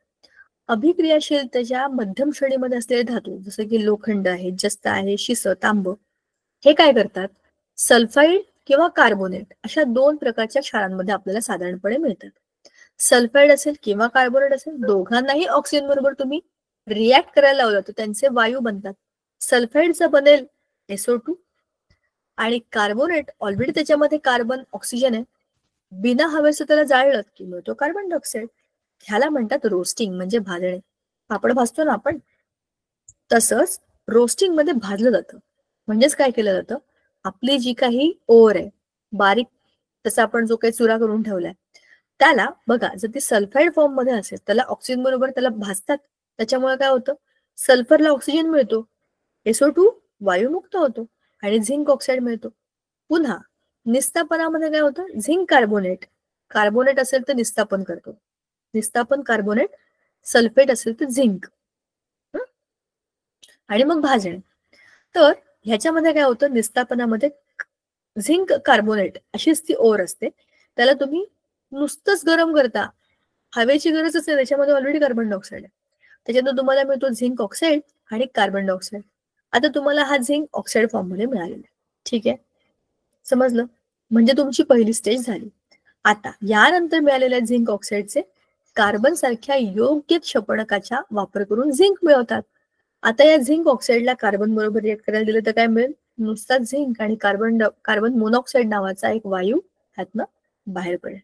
अभिक्रियाशीलतेच्या मध्यम श्रेणीमध्ये असलेले धातू जसे की लोखंड आहे, जस्त आहे, शिस, तांब, हे काय करतात, सल्फाईड किंवा कार्बोनेट अशा 2 प्रकारच्या क्षारांमध्ये आपल्याला साधारणपणे मिळतात. सल्फाईड असेल किंवा कार्बोनेट असेल, दोघांनाही ऑक्सिजन बरोबर तुम्ही रिॲक्ट करायला लावलं तर त्यांचे वायू बनतात. सल्फाईडचं बनेल SO2 आणि कार्बोनेट ऑलरेडी त्याच्यामध्ये कार्बन ऑक्सिजन आहे, बिना हवेचं त्याला जाळलं की मिळतो कार्बन डायऑक्साईड. ह्याला म्हणतात रोस्टिंग, म्हणजे भाजणे. पापड भाजतो ना आपण, तसंच रोस्टिंग मध्ये भाजलं जातं. म्हणजेच काय केलं जातं, आपली जी काही ओर आहे बारीक, तसा आपण जो काही चुरा करून ठेवलाय त्याला बघा, जर ती सल्फाईड फॉर्म मध्ये असेल त्याला ऑक्सिजन बरोबर त्याला भासतात, त्याच्यामुळे काय होतं, सल्फरला ऑक्सिजन मिळतो, SO2 वायुमुक्त होतो आणि झिंक ऑक्साईड मिळतो. पुन्हा निस्तापनामध्ये काय होतं, झिंक कार्बोनेट, कार्बोनेट असेल तर निस्तापन करतो, निस्तापन कार्बोनेट, सल्फेट असेल तर झिंक, आणि मग भाजणे. तर ह्याच्यामध्ये काय होतं, निस्तापनामध्ये झिंक कार्बोनेट अशीच ती ओर असते, त्याला तुम्ही नुसतंच गरम करता, हवेची गरजच नाही, त्याच्यामध्ये ऑलरेडी कार्बन डायऑक्साईड आहे, त्याच्यातून तुम्हाला मिळतो झिंक ऑक्साईड आणि कार्बन डायऑक्साईड. आता तुम्हाला हा झिंक ऑक्साईड फॉर्म मध्ये मिळालेला आहे. ठीक आहे, समजलं, म्हणजे तुमची पहिली स्टेज झाली. आता यानंतर मिळालेल्या झिंक ऑक्साईडचे कार्बन सारख्या योग्य क्षपणकाचा वापर करून झिंक मिळवतात. आता या झिंक ऑक्साईडला कार्बन बरोबर रिएक्ट करायला दिलं तर काय मिळेल, नुसता झिंक आणि कार्बन मोनॉक्साईड नावाचा एक वायू ह्यातनं बाहेर पडेल.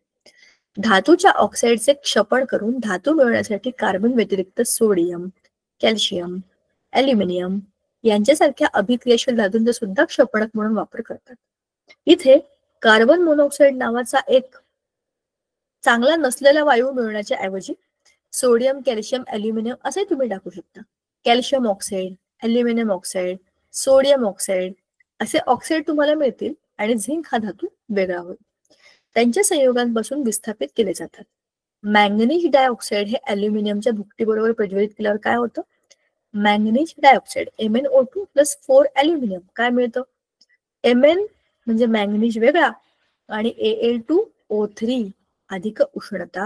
धातूच्या ऑक्साईडचे क्षपण करून धातू मिळवण्यासाठी कार्बन व्यतिरिक्त सोडियम, कॅल्शियम, ॲल्युमिनियम यांच्यासारख्या अभिक्रियाशील धातूंचा सुद्धा क्षपणक म्हणून वापर करतात. इथे कार्बन मोनॉक्साईड नावाचा एक चांगला नसलेला वायू मिळवण्याच्या ऐवजी सोडियम, कॅल्शियम, ॲल्युमिनियम असे तुम्ही टाकू शकता. Calcium oxide, aluminium oxide, sodium oxide असे ऑक्साईड तुम्हाला मिळतील आणि झिंक हा धातू वेगळा होईल. त्यांच्या संयोगांपासून विस्थापित केले जातात. मॅंगनीज डायऑक्साईड हे ॲल्युमिनियमच्या भुकटीबरोबर प्रज्वलित केल्यावर काय होतं, मॅंगनीज डायऑक्साईड MnO2 + 4 ॲल्युमिनियम काय मिळतं, Mn म्हणजे मॅंगनीज वेगळा आणि Al2O3 अधिक उष्णता.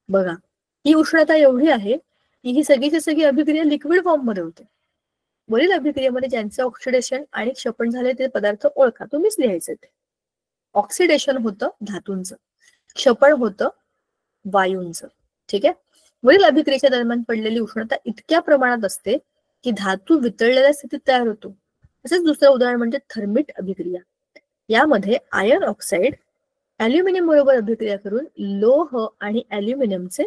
बघा, ही उष्णता एवढी आहे की ही सगळीची सगळी अभिक्रिया लिक्विड फॉर्म मध्ये होते. वरील अभिक्रियेमध्ये ज्यांचे ऑक्सिडेशन आणि क्षपण झाले ते पदार्थ ओळखा, तुम्हीच लिहायचे ते. ऑक्सिडेशन होतं धातूंचं, क्षपण होतं वायूंचं. ठीक आहे, वरील अभिक्रियेच्या दरम्यान पडलेली उष्णता इतक्या प्रमाणात असते की धातू वितळलेल्या स्थितीत तयार होतो. तसेच दुसरं उदाहरण म्हणजे थर्मिट अभिक्रिया. यामध्ये आयर्न ऑक्साईड ॲल्युमिनियम बरोबर अभिक्रिया करून लोह आणि ॲल्युमिनियमचे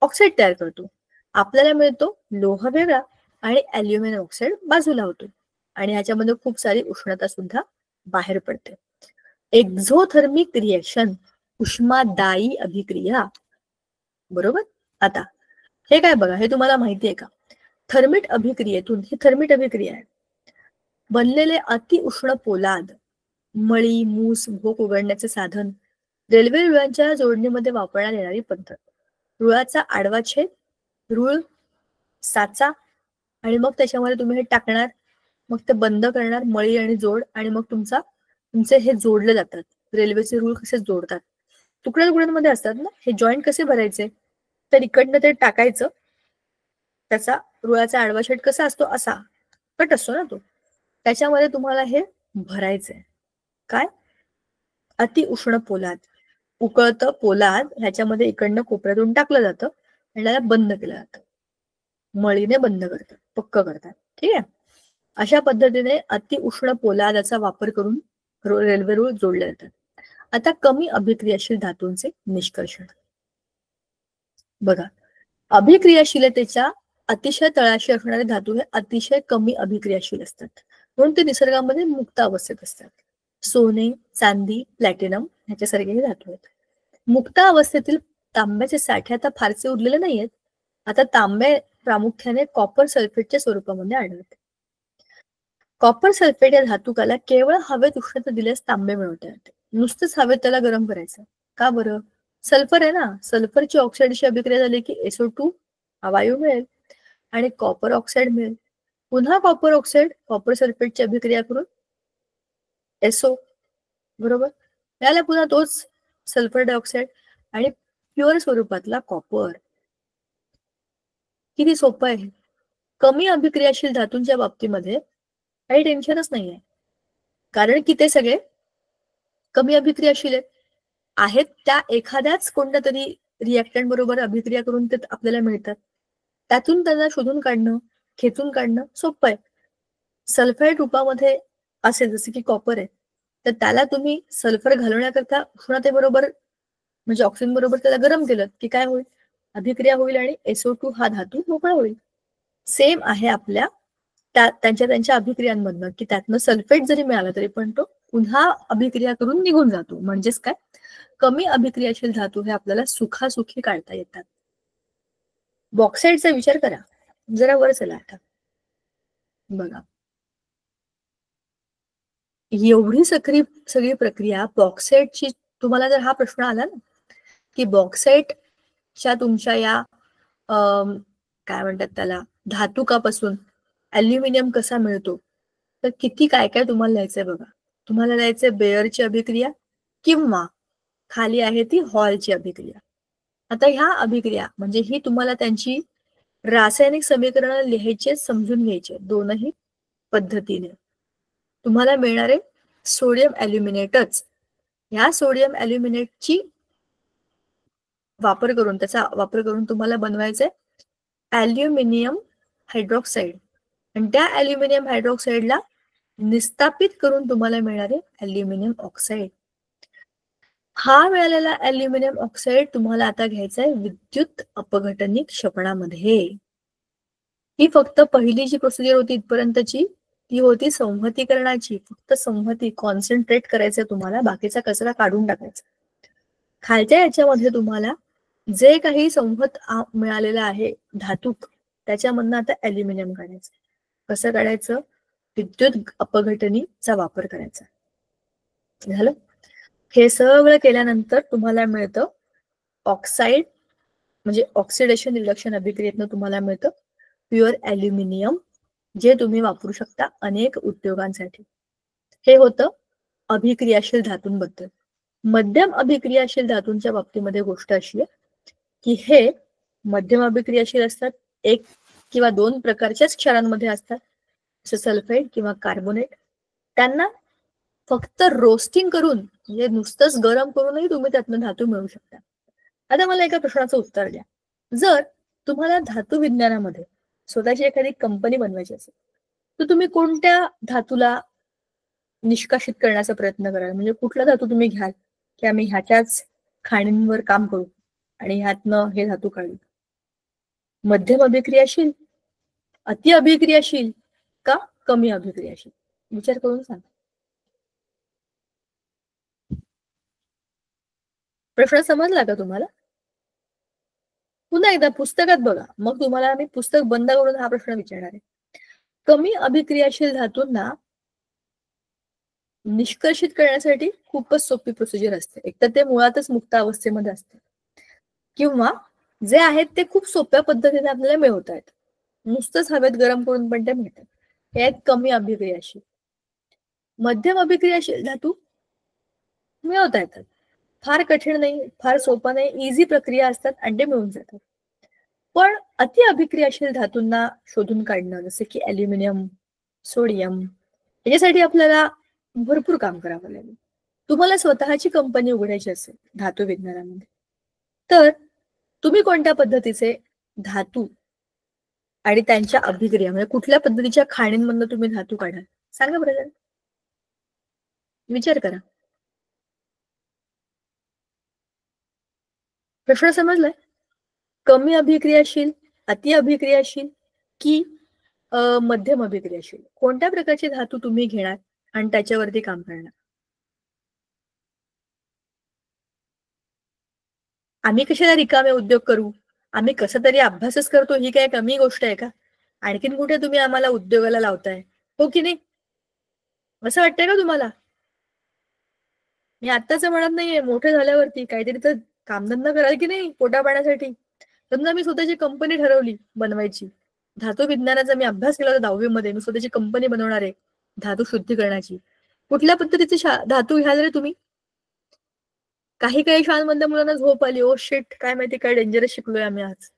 ऑक्साईड तयार करतो. आपल्याला मिळतो लोह वेगळा आणि ॲल्युमिनियम ऑक्साईड बाजूला होतो आणि ह्याच्यामध्ये खूप सारी उष्णता सुद्धा बाहेर पडते. एक्झोथर्मिक रिएक्शन, उष्मादायी अभिक्रिया. बरोबर, आता हे काय बघा, हे तुम्हाला माहिती आहे का, थर्मिट अभिक्रियेतून, ही थर्मिट अभिक्रिया आहे, बनलेले अतिउष्ण पोलाद, मळी, मूस, भोक उघडण्याचे साधन, रेल्वे रुळांच्या जोडणीमध्ये वापरण्यात येणारी पद्धत, रुळाचा आडवा छेद, रुळ, साचा आणि मग त्याच्यामध्ये तुम्ही हे टाकणार, मग ते बंद करणार, मळी आणि जोड, आणि मग तुमचे हे जोडले जातात. रेल्वेचे रुळ कसे जोडतात, तुकड्या तुकड्यांमध्ये असतात ना, हे जॉईंट कसे भरायचे, तर इकडनं ते टाकायचं, त्याचा रुळाचा आडवा छेद कसा असतो, असा कट असतो ना तो, त्याच्यामध्ये तुम्हाला हे भरायचंय. काय, अतिउष्ण पोलाद, उकळतं पोलाद ह्याच्यामध्ये इकडनं कोपऱ्यातून टाकलं जातं आणि त्याला बंद केलं जातं, मळीने बंद करतात, पक्क करतात. ठीक आहे, अशा पद्धतीने अतिउष्ण पोलादाचा वापर करून रेल्वे रुळ जोडले जातात. आता कमी अभिक्रियाशील धातूंचे निष्कर्षण बघा. अभिक्रियाशीलतेच्या अतिशय तळाशी असणारे धातू हे अतिशय कमी अभिक्रियाशील असतात, म्हणून ते निसर्गामध्ये मुक्त अवस्थेत असतात. सोने, चांदी, प्लॅटिनम ह्याच्यासारखे हे धातू आहेत. मुक्त अवस्थेतील तांब्याचे साठे आता फारसे उरलेले नाहीयेत. आता तांबे प्रामुख्याने कॉपर सल्फेटच्या स्वरूपामध्ये आढळते. कॉपर सल्फेट या धातुकाला केवळ हवेत उष्णता दिल्यास तांबे मिळवता येते. नुसतंच हवेत त्याला गरम करायचं का बरं, सल्फर आहे ना, सल्फरची ऑक्साईडशी अभिक्रिया झाली की SO2 हा वायू मिळेल आणि कॉपर ऑक्साईड मिळेल. पुन्हा कॉपर ऑक्साईड कॉपर सल्फेटची अभिक्रिया करून SO बरोबर, त्याला पुन्हा तोच सल्फर डायऑक्साईड आणि प्युअर स्वरूपातला कॉपर. किती सोपं आहे. कमी अभिक्रियाशील धातूंच्या बाबतीमध्ये काही टेन्शनच नाहीये, कारण की ते सगळे कमी अभिक्रियाशील आहेत, त्या एखाद्याच कोणत्या तरी रिएक्टंट बरोबर अभिक्रिया करून ते आपल्याला मिळतात, त्यातून त्यांना शोधून काढणं, खेचून काढणं सोपं आहे. सल्फाईड रूपामध्ये असेल जसे की कॉपर आहे, तर त्याला तुम्ही सल्फर घालवण्याकरता उष्णतेबरोबर म्हणजे ऑक्सिजन बरोबर त्याला गरम केलं की काय होईल, अभिक्रिया होईल आणि SO2 हा धातू मोकळा होईल. सेम आहे आपल्या त्यांच्या अभिक्रियांमधनं की त्यातनं सल्फेट जरी मिळाला तरी पण तो पुन्हा अभिक्रिया करून निघून जातो. म्हणजेच काय, कमी अभिक्रियाशील धातू हे आपल्याला सुखासुखी काढता येतात. बॉक्साईटचा विचार करा, जरा वर चला आता. बघा, एवढी सगळी प्रक्रिया बॉक्साईटची, तुम्हाला जर हा प्रश्न आला ना की बॉक्साईटच्या तुमच्या या काय म्हणतात त्याला, धातुकापासून ॲल्युमिनियम कसा मिळतो, तर किती काय काय तुम्हाला लिहायचंय बघा. तुम्हाला लिहायचंय बेअरची अभिक्रिया किंवा खाली आहे ती हॉलची अभिक्रिया. आता ह्या अभिक्रिया म्हणजे ही तुम्हाला त्यांची रासायनिक समीकरण लिहायचे, समजून घ्यायचे दोनही पद्धतीने. तुम्हाला मिळणारे सोडियम ॲल्युमिनेटच, ह्या सोडियम ॲल्युमिनेटची त्याचा वापर करून तुम्हाला बनवायचंय ॲल्युमिनियम हायड्रॉक्साईड, आणि त्या ॲल्युमिनियम हायड्रॉक्साईडला निस्तापित करून तुम्हाला मिळणारे ॲल्युमिनियम ऑक्साईड. हा मिळालेला ॲल्युमिनियम ऑक्साईड तुम्हाला आता घ्यायचा आहे विद्युत अपघटनी क्षपणामध्ये. ही फक्त पहिली जी प्रोसिजर होती इथपर्यंतची, ती होती संहतीकरणाची. फक्त संहती, कॉन्सन्ट्रेट करायचं तुम्हाला, बाकीचा कचरा काढून टाकायचा. खालच्या याच्यामध्ये तुम्हाला जे काही संहत मिळालेलं आहे धातूक, त्याच्यामधनं आता ॲल्युमिनियम काढायचं. कसं काढायचं? विद्युत अपघटनीचा वापर करायचा. झालं? हे सगळं केल्यानंतर तुम्हाला मिळतं ऑक्साईड, म्हणजे ऑक्सिडेशन रिडक्शन अभिक्रियेतनं तुम्हाला मिळतं प्युअर ॲल्युमिनियम, जे तुम्ही वापरू शकता अनेक उद्योगांसाठी. हे होतं अभिक्रियाशील धातूंबद्दल. मध्यम अभिक्रियाशील धातूंच्या बाबतीमध्ये गोष्ट अशी आहे की हे मध्यम अभिक्रियाशील असतात, एक किंवा दोन प्रकारच्याच क्षारांमध्ये असतात, जसं सल्फाईड किंवा कार्बोनेट. त्यांना फक्त रोस्टिंग करून, म्हणजे नुसतंच गरम करूनही तुम्ही त्यातनं धातू मिळवू शकता. आता मला एका प्रश्नाचं उत्तर द्या. जर तुम्हाला धातू विज्ञानामध्ये स्वतःची एखादी कंपनी बनवायची असेल, तर तुम्ही कोणत्या धातूला निष्कासित करण्याचा प्रयत्न कराल? म्हणजे कुठला धातू तुम्ही घ्याल की आम्ही ह्याच्याच खाणींवर काम करू आणि ह्यातनं हे धातू काढू? मध्यम अभिक्रियाशील, अति अभिक्रियाशील का कमी अभिक्रियाशील? विचार करून सांग. प्रश्न समजला का तुम्हाला? पुन्हा एकदा पुस्तकात बघा, मग तुम्हाला मी पुस्तक बंद करून हा प्रश्न विचारणार आहे. कमी अभिक्रियाशील धातूंना निष्कर्षित करण्यासाठी खूपच सोपी प्रोसिजर असते. एक तर ते मुळातच मुक्त अवस्थेमध्ये असते, किंवा जे आहेत ते खूप सोप्या पद्धतीने आपल्याला मिळवता येतात. नुसतंच हवेत गरम करून पण ते मिळतात. हे आहेत कमी अभिक्रियाशील. मध्यम अभिक्रियाशील धातू मिळवता येतात, फार कठीण नाही, फार सोपा नाही, इझी प्रक्रिया असतात आणि ते मिळून जातात. पण अति अभिक्रियाशील धातूंना शोधून काढणं, जसे की ॲल्युमिनियम, सोडियम, याच्यासाठी आपल्याला भरपूर काम करावं लागेल. तुम्हाला स्वतःची कंपनी उघडायची असेल धातू विज्ञानामध्ये, तर तुम्ही कोणत्या पद्धतीचे धातू आणि त्यांच्या अभिक्रिया, म्हणजे कुठल्या पद्धतीच्या खाणींमधून तुम्ही धातू काढाल, सांगा बरं, विचार करा. प्रश्न समजलाय? कमी अभिक्रियाशील, अति अभिक्रियाशील की मध्यम अभिक्रियाशील, कोणत्या प्रकारचे धातू तुम्ही घेणार आणि त्याच्यावरती काम करणार? आम्ही कशाला रिकामे उद्योग करू? आम्ही कसं तरी अभ्यासच करतो, ही काय कमी गोष्ट आहे का? आणखीन कुठे तुम्ही आम्हाला उद्योगाला लावताय, हो की नाही? असं वाटतंय का तुम्हाला? मी आत्ताच म्हणत नाहीये, मोठे झाल्यावरती काहीतरी तर कामधंदा कराल की नाही पोटा पाण्यासाठी. समजा मी स्वतःची कंपनी ठरवली बनवायची, धातू विज्ञानाचा मी अभ्यास केला होता 10वी मध्ये, मी स्वतःची कंपनी बनवणार आहे धातू शुद्धीकरणाची. कुठल्या पद्धतीचे धातू घ्याल रे तुम्ही? काही शाळांमधल्या मुलांना झोप आली, ओ शिट, काय माहिती काय डेंजरस शिकलोय आम्ही आज.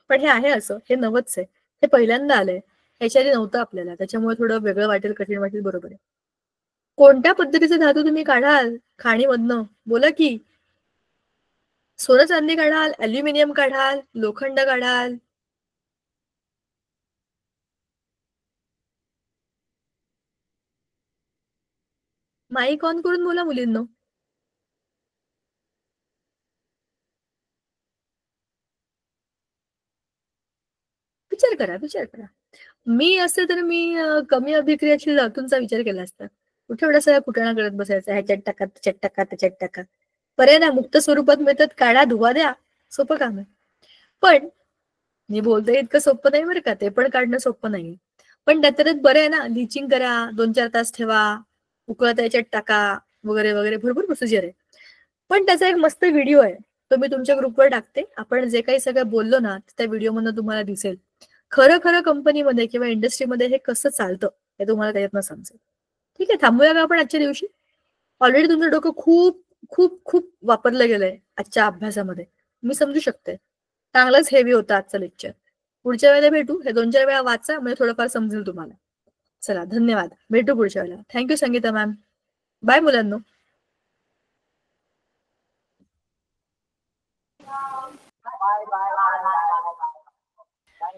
पण हे आहे असं, हे नवच आहे, हे पहिल्यांदा आलंय, ह्याच्या आधी नव्हतं आपल्याला, त्याच्यामुळे थोडं वेगळं वाटेल, कठीण वाटेल, बरोबर आहे. कोणत्या पद्धतीचे धातू तुम्ही काढाल खाणीमधनं? बोला की. सोनं चांदी काढाल, ॲल्युमिनियम काढाल, लोखंड काढाल? माईक ऑन करून बोला मुलींनो. विचार करा, विचार करा. मी असते तर मी कमी अभिक्रियाशील धातूंचा विचार केला असता. कुठे एवढा सगळ्या कुटणा करत बसायचं, ह्याच्यात टाका त्याच्यात टाका त्याच्यात टाका. पर्याय ना, मुक्त स्वरूपात मिळतात, काढा धुवा द्या, सोपं काम आहे. पण मी बोलते इतकं सोपं नाही बरं का, ते पण काढणं सोपं नाही. पण त्यात बरं आहे ना, लिचिंग करा, 2-4 तास ठेवा, उकळत याच्यात टाका वगैरे वगैरे, भरपूर प्रोसिजर आहे. पण त्याचा एक मस्त व्हिडिओ आहे, तो मी तुमच्या ग्रुपवर टाकते. आपण जे काही सगळं बोललो ना, त्या व्हिडिओमधून तुम्हाला दिसेल खरं खरं कंपनीमध्ये किंवा इंडस्ट्रीमध्ये हे कसं चालतं, हे तुम्हाला त्याच्यातनं समजेल. ठीक आहे, थांबूया का आपण आजच्या दिवशी? ऑलरेडी तुमचं डोकं खूप खूप खूप वापरलं गेलंय आजच्या अभ्यासामध्ये, मी समजू शकते. चांगलंच हेवी होतं आजचं लेक्चर. पुढच्या वेळेला भेटू, हे 2-4 वेळा वाचा, म्हणजे थोडंफार समजेल तुम्हाला. चला, धन्यवाद, भेटू पुढच्या वेळेला. Thank you Sangeeta ma'am. बाय मुलांनो.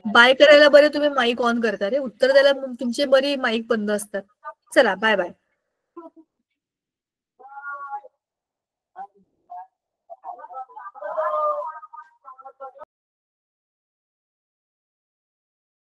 बाय करायला बरे तुम्ही माईक ऑन करता रे, उत्तर द्यायला तुमचे बरी माईक बंद असतात. चला, बाय बाय.